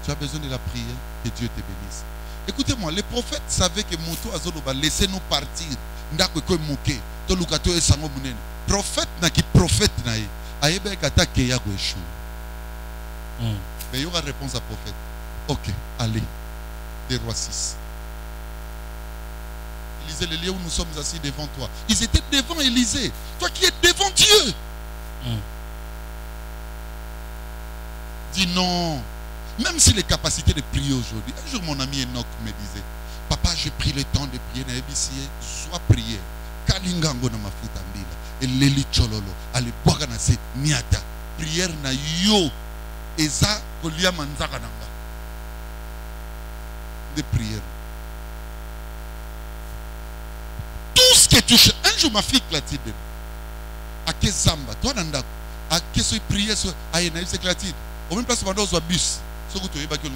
Tu as besoin de la prière. Que Dieu te bénisse. Écoutez-moi, les prophètes savaient que Moto Azoloba laissez nous partir. Ndako ko moke. To lukato e sango munene. Prophète na ki prophète na ye. Ayebe kata ke ya go échouer. Mais il y aura réponse à prophète. Ok, allez. Des rois 6. Élisée, les lieux où nous sommes assis devant toi. Ils étaient devant Élisée. Toi qui es devant Dieu. Dis non. Même si les capacités de prier aujourd'hui. Un jour, mon ami Enoch me disait, papa, j'ai pris le temps de prier. Sois prière. Kalingango na mafuta mbila. Et leli chololo. Allez, boire na se niata. Prière na yo. Eza kolia manzaka nanga. De prière. Tout ce que tu cherches. Un jour, ma fille clatide. À Kezamba. Toi, Nanda. À Kesoy prière. À Yenaï, c'est clatide. Au même place, pendant un bus. Ce que tu as dit,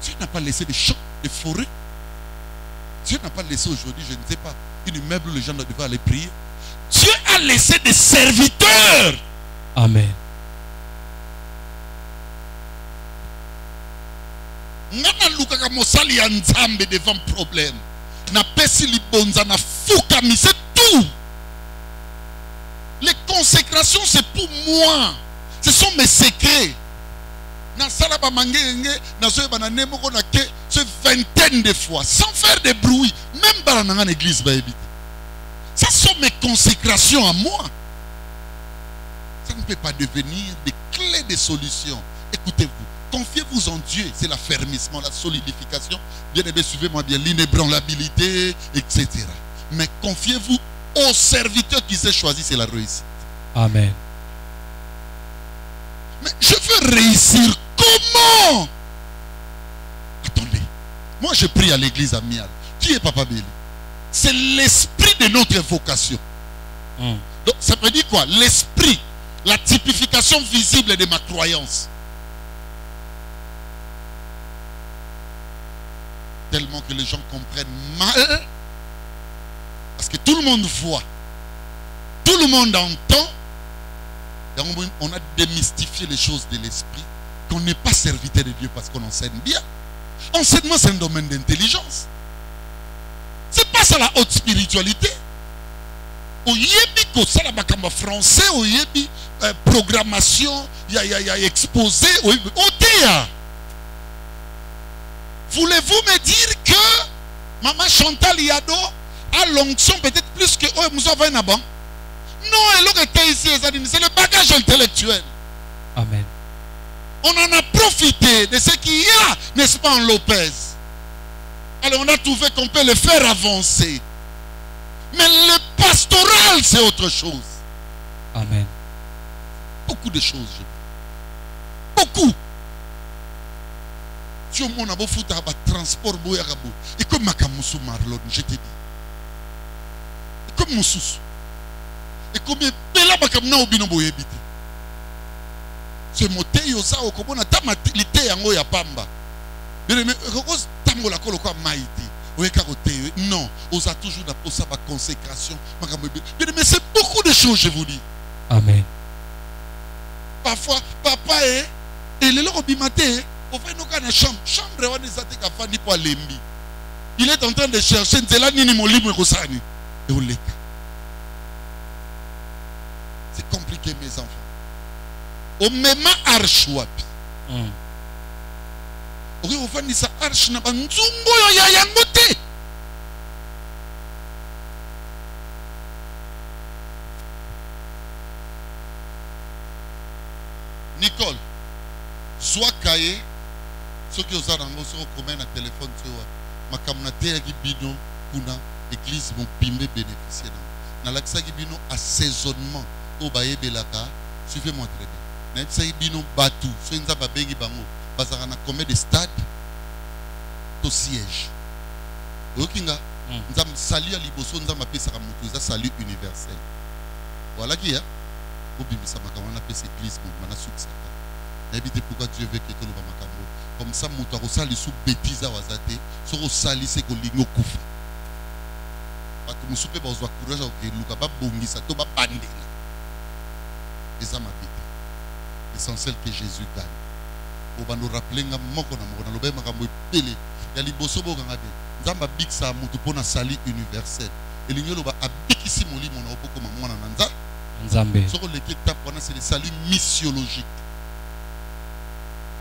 Dieu n'a pas laissé des champs, des forêts. Dieu n'a pas laissé aujourd'hui, je ne sais pas, une immeuble où les gens devaient aller prier. Dieu a laissé des serviteurs. Amen. Nana lukaka mosali ya nzambe devant problème. Na pesi libonza na fukami, c'est tout. Les consécrations, c'est pour moi. Ce sont mes secrets. Na salaba mangenge, na zoe banane moko na ke, ce vingtaine de fois, sans faire de bruit, même dans la église va éviter. Ça sont mes consécrations à moi. Ça ne peut pas devenir des clés de solution. Écoutez-vous, confiez-vous en Dieu, c'est l'affermissement, la solidification. Bien aimé, suivez-moi bien, l'inébranlabilité, etc. Mais confiez-vous au serviteur qui s'est choisi, c'est la réussite. Amen. Mais je veux réussir. Comment? Attendez. Moi, je prie à l'église à Mial. Qui est Papa Béli? C'est l'esprit de notre vocation. Donc, ça veut dire quoi? L'esprit, la typification visible de ma croyance. Tellement que les gens comprennent mal. Parce que tout le monde voit. Tout le monde entend. Et on a démystifié les choses de l'esprit. Qu'on n'est pas serviteur de Dieu parce qu'on enseigne bien. Enseignement, c'est un domaine d'intelligence. C'est pas ça la haute spiritualité. Au yebi ko sala bakamba français, au yebi programmation, y a exposé, au yebi otea. Voulez-vous me dire que Maman Chantal Yado a l'onction peut-être plus que Moussa Vainaban? Non, elle était ici, c'est le bagage intellectuel. Amen. On en a profité de ce qu'il y a, n'est-ce pas, en Lopez. Alors on a trouvé qu'on peut le faire avancer. Mais le pastoral, c'est autre chose. Amen. Beaucoup de choses. Beaucoup. Si au monde a beau foutre à transport, et comme Makamusu Marlon, je te dis. Et comme Moussous. Et comme Bela Makamna Obino Boyebite. C'est moté yosa au Kobona Tamatite Yango ya Pamba. Mais Rose Tangola Kolokwa Maïti. Non, on a toujours la consécration. Mais c'est beaucoup de choses, je vous dis. Amen. Parfois, papa est, et le lobby matin, on fait nos chambre. Chambre, on est à Tekafani pour l'embi. Il est en train de chercher, c'est là, ni mon libre Rosani. Et on l'écart. C'est compliqué, mes enfants. Au même arche, wapi. Ok, on fait ça arche, n'a pas nzungo ya yangote. Nicole, soit cahier, ceux qui osent en se commun à téléphone, ma communauté qui bino, kuna, église, mon pimé bénéficier. Dans l'accès qui bino, assaisonnement, au baye belaka, suivez-moi très bien. N'a pas bino batou, soit une zaba bengi bango, bazarana combien de stades, au siège. Ok, nga, nous avons salué à Liboso, nous avons appelé ça un salut universel. Voilà qui est. On appelle cette église, on a succès. N'habitez pourquoi Dieu veut que tout le monde comme ça, on a reçu les sous bêtises à Wazate, sur au sali, c'est qu'on ligne au couf. Parce que nous sommes pas au courage, ok, nous sommes pas bongi, ça tombe pas bandé. Et ça m'a dit. L'essentiel que Jésus gagne. On va nous rappeler que nous avons le même amour pelé. Il y a les bossos qui ont gagné. Nous avons big ça, nous avons un salut universel. Et nous avons un big ici, mon lit, mon amour, comme moi, Nanda. Nzambe. C'est le salut missiologique.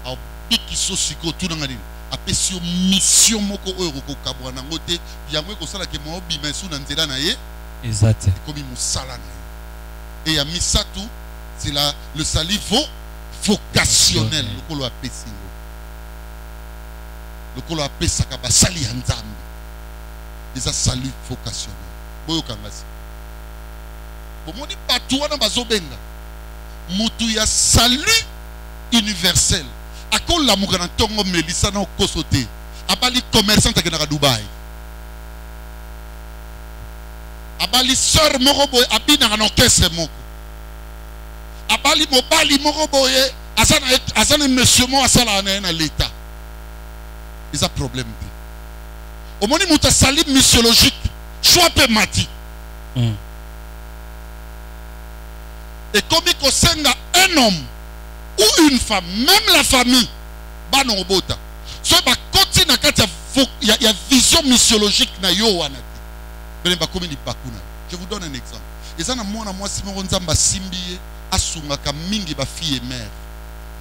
Alors, biki sosiko tout dans la ligne. Après sur mission moko euro ko kabwana ngote, yamwe ko sala ke mo bi mesu na nzela na ye. Exact. Comme il sala na ye. Et ya misatu, c'est le salut vocationnel. Le kolo a pesingo. Le kolo a pesaka ba sali ya nzambe. C'est un salut vocationnel. Boyo kangasi. Bomoni batou wana bazobenga mutu ya salut universel akola mukana tongo melisa na kosote abali commerçant takena Dubai abali sœur moko boye abina na orchestre moko abali mobali moko boye azana monsieur mo asala na l'état ils a problème te omoni mutu salut missiologique choix pe mati. Et comme il senga un homme ou une femme, même la famille, banon bota. So ba continue il y a vision missiologique na yo wanati. Je vous donne un exemple. Et ça na mwana moi Simon Nzamba simbiye asunga ka mingi ba fille et mère.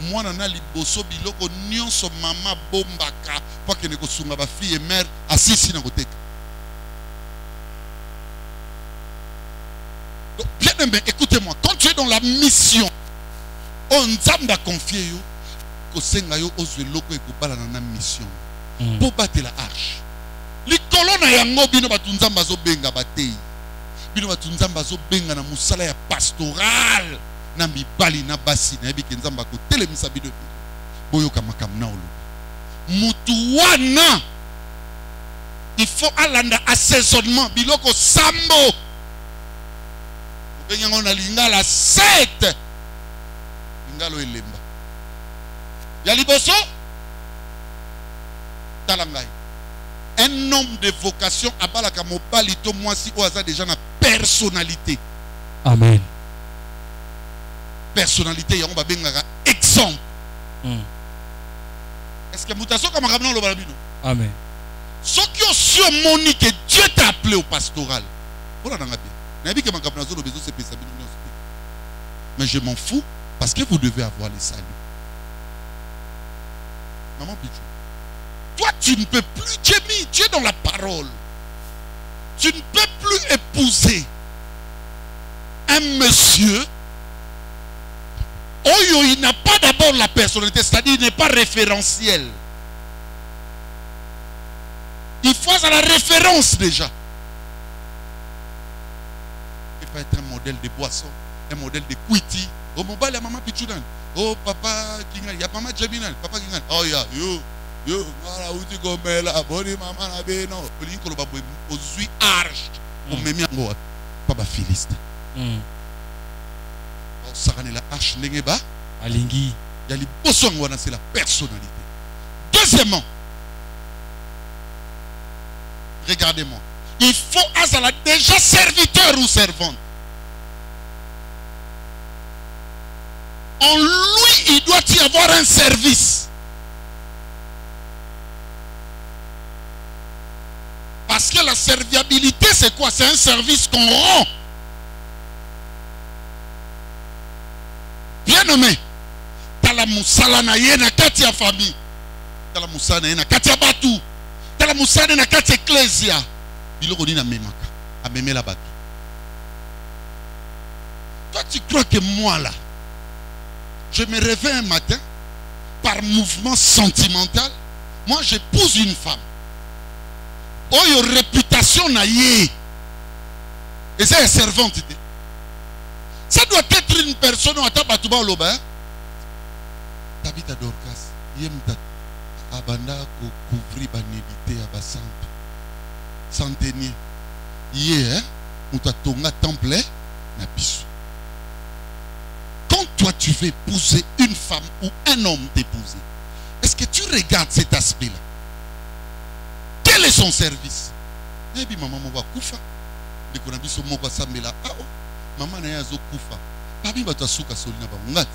Mwana na liboso biloko nyonso mama bombaka pour que ne ko sunga ba fille et mère asisi na koteka. Donc, bien aimé, écoutez-moi, quand tu es dans la mission, on t'a confié que senga yo ozwe loko e kobala na mission. Pour battre la arche. Les colonnes yango bino batunzamba zo benga batei. Bino batunzamba zo benga na musala ya pastoral na mibali na basi na yebiki nzamba ko telemisa bino. Boyo kamakam na olo. Mutu wana il faut alanda assaisonnement biloko sambo. On a l'ingala 7 ingalo elemba ya liboso talangai un homme de vocation abalaka mobali to mwasi o aza déjà na personnalité. Amen. Personnalité yango babengaka exemple. Est-ce que mutaso comme ramena lo balabino? Amen. Ce qui aussi moni que Dieu t'a appelé au pastoral. Voilà dans la Bible. Mais je m'en fous parce que vous devez avoir les saluts. Maman Pichou, toi tu ne peux plus, tu es dans la parole. Tu ne peux plus épouser un monsieur. Oh, il n'a pas d'abord la personnalité, c'est-à-dire il n'est pas référentiel. Il faut à la référence déjà. Être un modèle de boisson. un modèle de Kwiti. Oh, mon bal, il y a maman Pichunan. Oh, papa Kingan, il y a maman Jabinan. Papa Kingan. Oh, ya, yo, voilà, où tu commets là, bonne maman, la bé, non. Au lieu que le babou, aux huit arches, on met bien en haut. Papa Philiste. Oh, ça rend la arche, n'engeba. Alingi. Il y a les bossons, c'est la personnalité. Deuxièmement, regardez-moi. Il faut Azala déjà serviteur ou servante. En lui, il doit y avoir un service. Parce que la serviabilité, c'est quoi? C'est un service qu'on rend. Bien nommé. Tala musala na ye na kati ya famille. Tala musala na ye na kati ya batu. Tala musala na kati ya ecclesia. Biloko ni na memaka. A meme la batu. Toi, tu crois que moi là, je me réveille un matin, par mouvement sentimental, moi j'épouse une femme. Oh, il y a réputation na ye. Et c'est une servante. Ça doit être une personne à Tabatouba Loba. Tabita Dorcas, yemta abanda ko couvrir banébité à basample. Centenier. Hier, on t'a tonga temple na biso. Quand toi tu veux épouser une femme ou un homme t'épouser, est-ce que tu regardes cet aspect-là? Quel est son service? Maybe maman m'a koufa. De qu'on a biso moko sambela. Ah oh, maman na yazo koufa. Pabi bato suka solina ba ngati.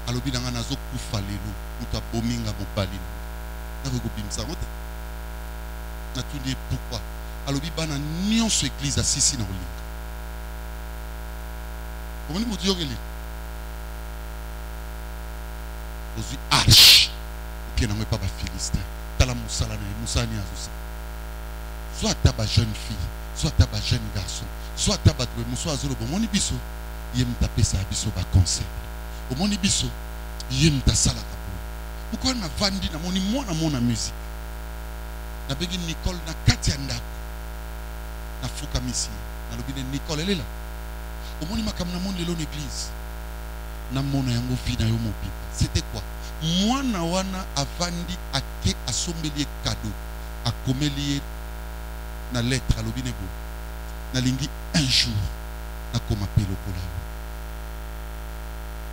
Alobi na nazo koufa lelo, uta bominga mobali. Na ko bimsa ngote. Na tundi pourquoi? Alobi bana nyonso église asisi na olinga. Comment vous dites que aujourd'hui arche qui n'a pas de philistin tala musala na musani azusa soit taba jeune fille soit taba jeune garçon soit taba de muso azolo bomoni biso yem taper sa biso ba conseil bomoni biso yem ta sala kapo uko na vandi na moni mona musique na begi Nicole na kati ndako na fuka misi na lobine Nicole elle est là bomoni makam na moni lelo l'église na mona yango vi na yo mobi. C'était quoi? Moi na wana avandi ake asombeli cadeau akomeli na lettre alobinego na lingi un jour na komapelo kola.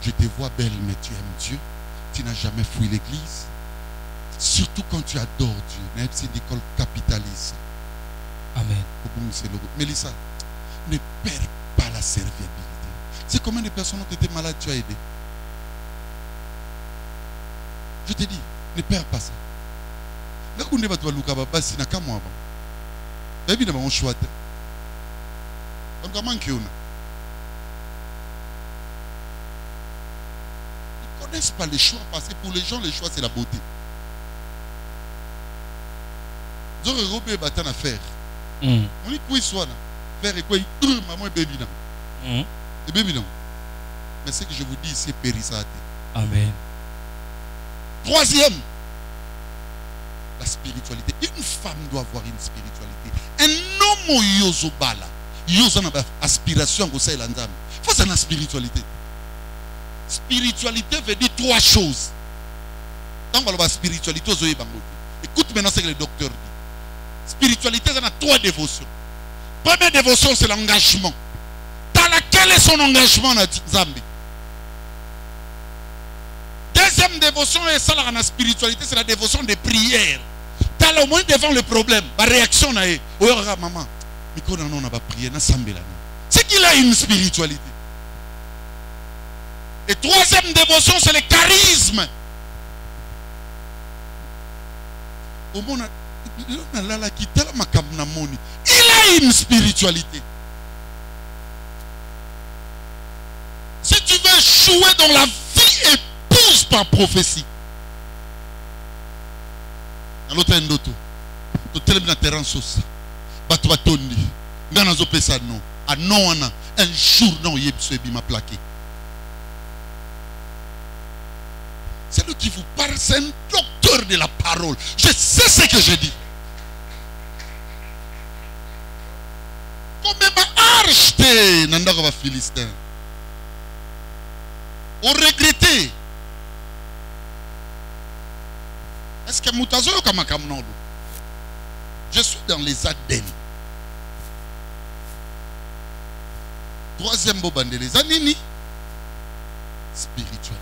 Je te vois belle mais tu aimes Dieu. Tu n'as jamais fui l'église. Surtout quand tu adores Dieu. Même si Nicole capitalise. Amen. Mélissa, ne perds pas la serviabilité. C'est combien de personnes ont été malades, tu as aidé? Je te dis, ne perds pas ça. Il ne connaissent pas les choix parce que pour les gens, les choix c'est la beauté. Ils ont robé batan à faire. On dit quoi soit là. Faire et quoi maman et bébé non. Et bébé non. Mais ce que je vous dis, c'est périssate. Amen. Troisième, la spiritualité. Une femme doit avoir une spiritualité. Un homme yozo bala. Yozo n'a pas aspiration au sein de l'âme. Il faut une spiritualité. Spiritualité veut dire trois choses. Tant qu'on parle de spiritualité, écoute maintenant ce que le docteur dit. Spiritualité, ça a trois dévotions. Première dévotion, c'est l'engagement. Quel est son engagement dans Zambie? Deuxième dévotion, et ça la spiritualité, c'est la dévotion des prières. Tu as au moins devant le problème, la réaction, oh maman, on n'a pas prié, c'est qu'il a une spiritualité. Et troisième dévotion, c'est le charisme. Il a une spiritualité. Si tu veux jouer dans la vie, épouse par prophétie. Un jour, non, il m'a plaqué. C'est lui qui vous parle, c'est un docteur de la parole. Je sais ce que je dis. Comme ma arche, Nandaka Philistin. Au regretter. Est-ce que Moutazo Kamakamnondo? Je suis dans les Aden. Troisième bobande les anini. Spiritualité.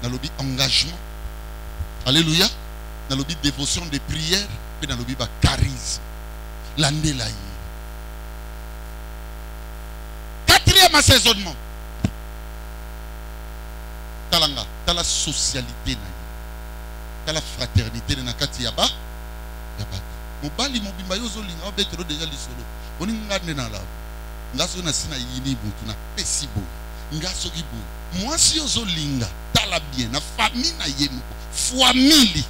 Dans le engagement. Alléluia. Dans le dévotion de prière. Et dans le charisme. L'année là. Quatrième assaisonnement. Talanga. T'as la socialité. T'as la fraternité. Nakati yaba. Mobali mobimba yozo linga. Obetelo déjà lisolo. Oni ngane na la. Ngaso na sina yini butu na pesibo. Ngaso kibo. Moi si yozo linga. Tala bien. Na famille na yemo. Famille.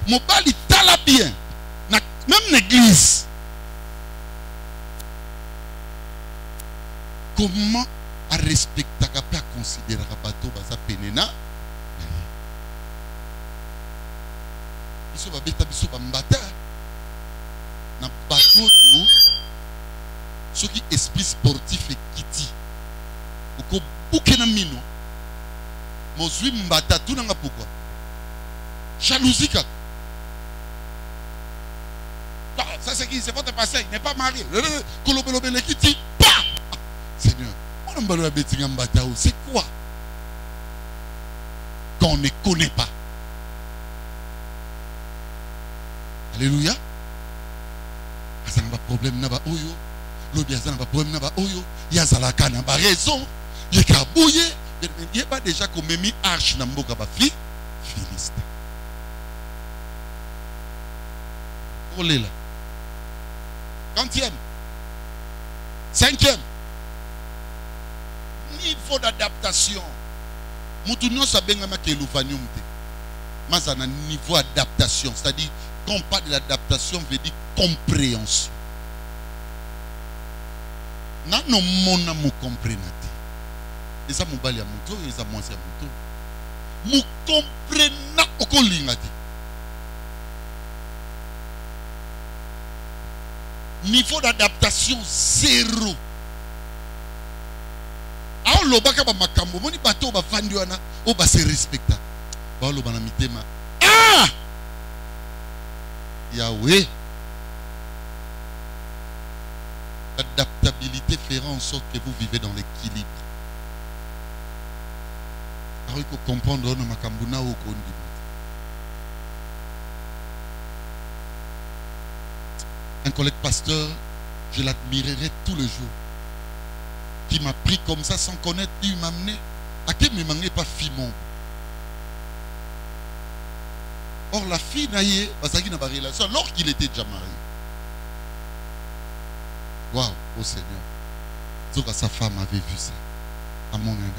Mobali tala bien. Même l'église. Comment à respecter, à considérer que bateau baza penena? Biso ba beta biso ba mbata. Na bateau yo. Ce qui esprit sportif et kiti. Oko bouke na mino. Mozui mbata tout nanga pourquoi? Jalousie kaka. Ça c'est qui? C'est votre passé, il n'est pas marié. Seigneur, c'est quoi? Quand on ne connaît pas. Alléluia. Ça n'a pas de problème, n'a pas oyo. L'obia n'a pas de problème, n'a pas oyo. Yazalaka n'a pas raison. Il est cabouillé. Il n'y a pas déjà qu'on m'a mis arche dans mon fi Philiste. On est là. 30e. 5e. Niveau d'adaptation. Moutounio sabengama kelufanium te. Mais un niveau d'adaptation. C'est-à-dire, quand on parle de l'adaptation, veut dire compréhension. Non, non, mon amour comprenate. Et ça, mon bali à mouton, et ça, moi, c'est à mouton. Mou comprena okolingate. Niveau d'adaptation zéro. Alors le baka ba makambo moni bato ba fandi wana o ba se respecta. Ba lo bana mitema. Ah! Yahweh. L'adaptabilité fera en sorte que vous vivez dans l'équilibre. Alors il faut comprendre on makambo na o kondi. Un collègue pasteur, je l'admirerai tout le jour. Qui m'a pris comme ça sans connaître, il m'a amené. À qui me manquait pas Fimon. Or la fille naïe, parce qu'il n'a pas relation, alors qu'il était déjà marié. Waouh, oh Seigneur. Sauf que sa femme avait vu ça. À mon âme.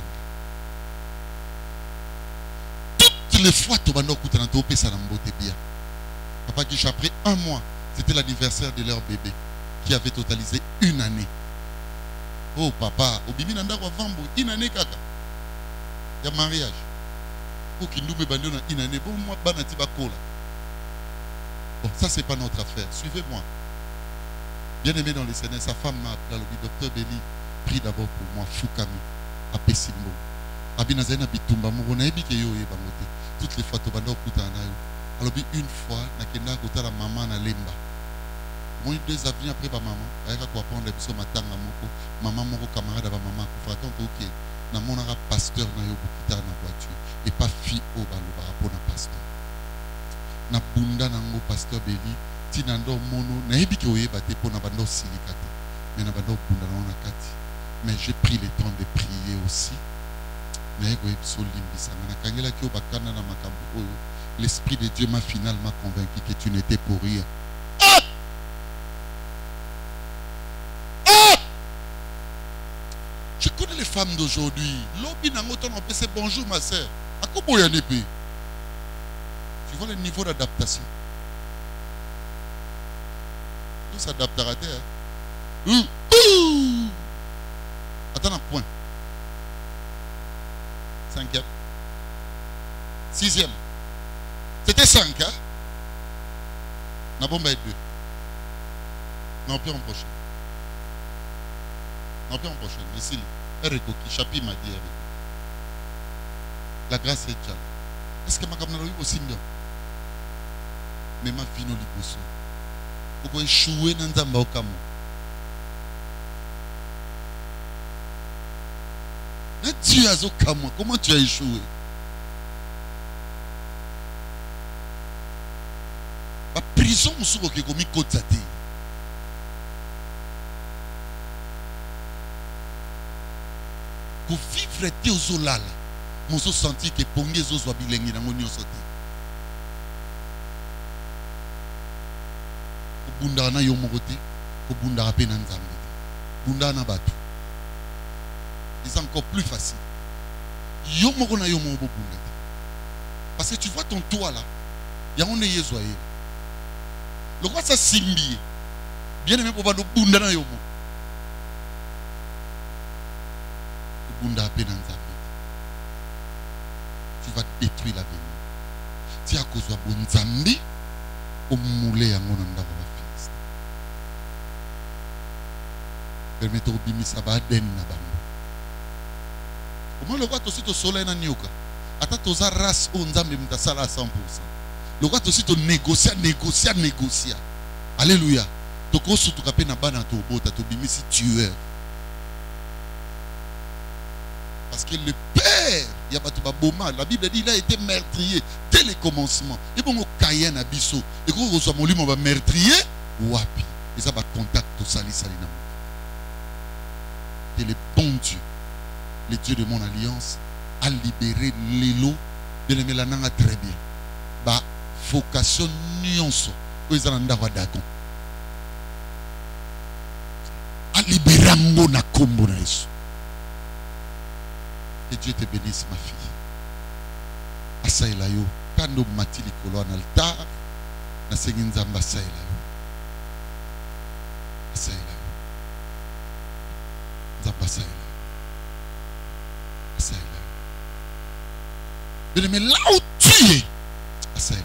Toutes les fois, tu vas nous écouter dans ton pays, ça n'a pas bien. Papa qui après un mois. C'était l'anniversaire de leur bébé qui avait totalisé une année. Oh papa, au bibi nanda kwa vambo une année kaka. Il y a mariage. Pour qu'il nous mette une année. Bon moi banati bakola. Bon ça c'est pas notre affaire. Suivez-moi. Bien aimé dans les Seigneurs, sa femme m'a appelé le docteur Belly. Prie d'abord pour moi Fukami à Pessimbo. Abinazena bitumba mona ebike yo yebangote. Toutes les fois to banda okuta nayo. Alors une fois, nakenda kota la maman na lemba. Moi 2 avenue après ma maman, elle a quoi prendre biso matanga moko, maman moko camarade ba maman ko fa tant OK. Na monara pasteur na yo bokita na voiture et pas fille au baloba pour na pasteur. Na bunda nango pasteur Belly, tinando mono na ebiki oyeba te pour na bando silikate. Mais na bando bunda na kati. Mais j'ai pris le temps de prier aussi. Mais go ebiso limbisanga na kangela ki obakana na makambo oyo. L'Esprit de Dieu m'a finalement convaincu que tu n'étais pour rien. Ah! Ah! Je connais les femmes d'aujourd'hui. L'obi n'a pas c'est bonjour ma soeur. À quoi il y a des pays? Tu vois le niveau d'adaptation. Tout s'adaptera. Attends un point. 5e. 6e. C'était 5, hein? La bombe est 2. Non, plus en prochain. Non, plus en prochain. Ici. Chapi m'a dit la grâce est déjà. Est-ce que ma camarade aussi bien? Mais ma fille non liboso. Pourquoi échouer dans Nzamba au Cameroun? Dieu a au Cameroun. Comment tu as échoué? La prison musuko ke komi kotsate. Ko vivre te ozolala. Mozo senti que pongi zozwa bilengi nango nyonso te. Ko bunda na yo moko te, ko bunda pe na Nzambe. Bunda na bato. C'est encore plus facile. Yo moko na yo moko bunda te. Parce que tu vois ton toit là, ya on est yezoye. Le quoi ça simbi. Bien aimé pour bando bunda na yo moko. Bunda pe na Nzambe. Tu vas détruire l'avenir. Tu as cause de bon Nzambe au moulé en onanda va fils. Permettez au bimi ça va den na bango. Comment le quoi aussi to soleil na nyoka. Ata toza race o Nzambe mtasala à 100%. Le quoi aussi to négocier. Alléluia. To ko su to kapena bana to bota to bimi si tueur. Parce que le père, la Bible dit qu'il a été meurtrier dès le commencement. Et bon, Caïn a biso. Et quand on reçoit mon livre, on va meurtrier. Wapi. Et ça va contact au sali salina. Et le bon Dieu, le Dieu de mon alliance, a libéré l'élo de l'Emelananga très bien. Bah, vocation nuance. Ils ont un dagon. A libéré mon akombo na Yesu. Que Dieu te bénisse, ma fille. Asaïla yo, kando mati likolo na altar, na sengi Nzamba asaïla yo. Asaïla yo. Nzamba asaïla yo. Asaïla yo. Mais là où tu es, asaïla yo.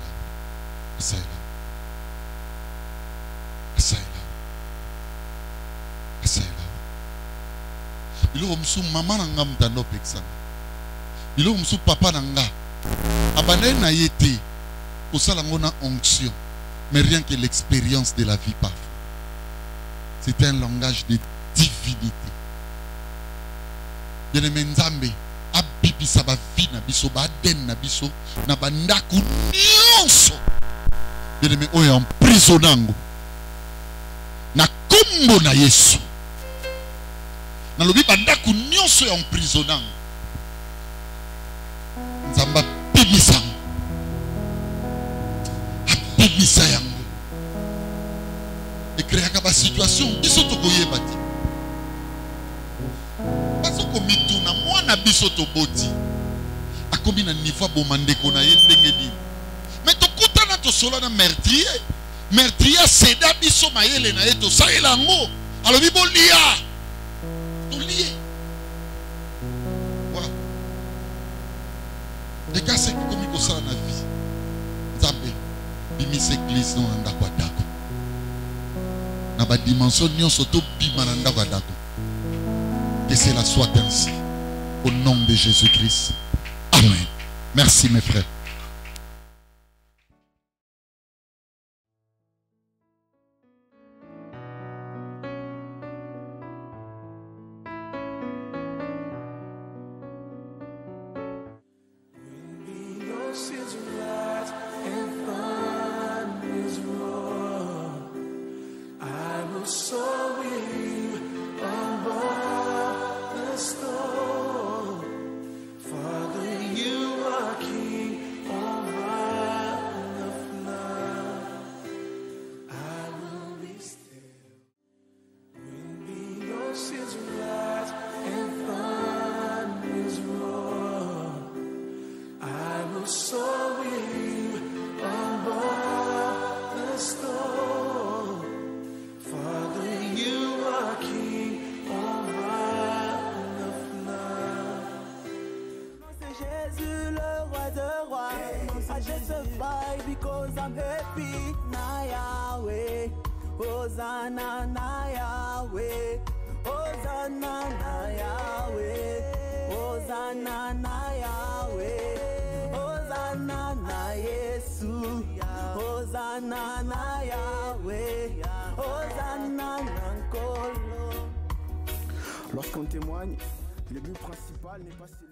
Asaïla yo. Asaïla yo. Asaïla yo. Il y a maman nanga mtando peksa. Il y a papa nanga. Abandonné na yete. Pour ça l'angona onction. Mais rien que l'expérience de la vie parfaite. C'est un langage de divinité. Bien aimé Nzambe. Abibi sa ba vie na biso ba den na biso na bandaku nyonso. Bien aimé oyo emprisonnango. Na kombo na Yesu. Na lobi bandaku nyonso ya emprisonnant. Nzamba bimisa. Abimisa yango. E créer ka ba situation biso to koyeba ti. Parce que mituna mwana biso to boti. Akomi na niveau bomandeko na ye ndenge ni. Mais to kutana to solo na meurtrier. Meurtrier seda biso mayele na ye to salela ngo. Alobi bolia. Voilà. Regarde ce qui est comme ça dans la vie. Nzambe, bimis église dans la ndako. Na ba dimension nyon soto bima na ndako. Que cela soit ainsi. Au nom de Jésus-Christ. Amen. Merci mes frères. Hosanna na Yahweh, Hosanna na Yahweh. Hosanna na Yahweh, Hosanna na Yesu, Hosanna na Yahweh, Hosanna na Nkolo. Lorsqu'on témoigne, le but principal n'est pas celui...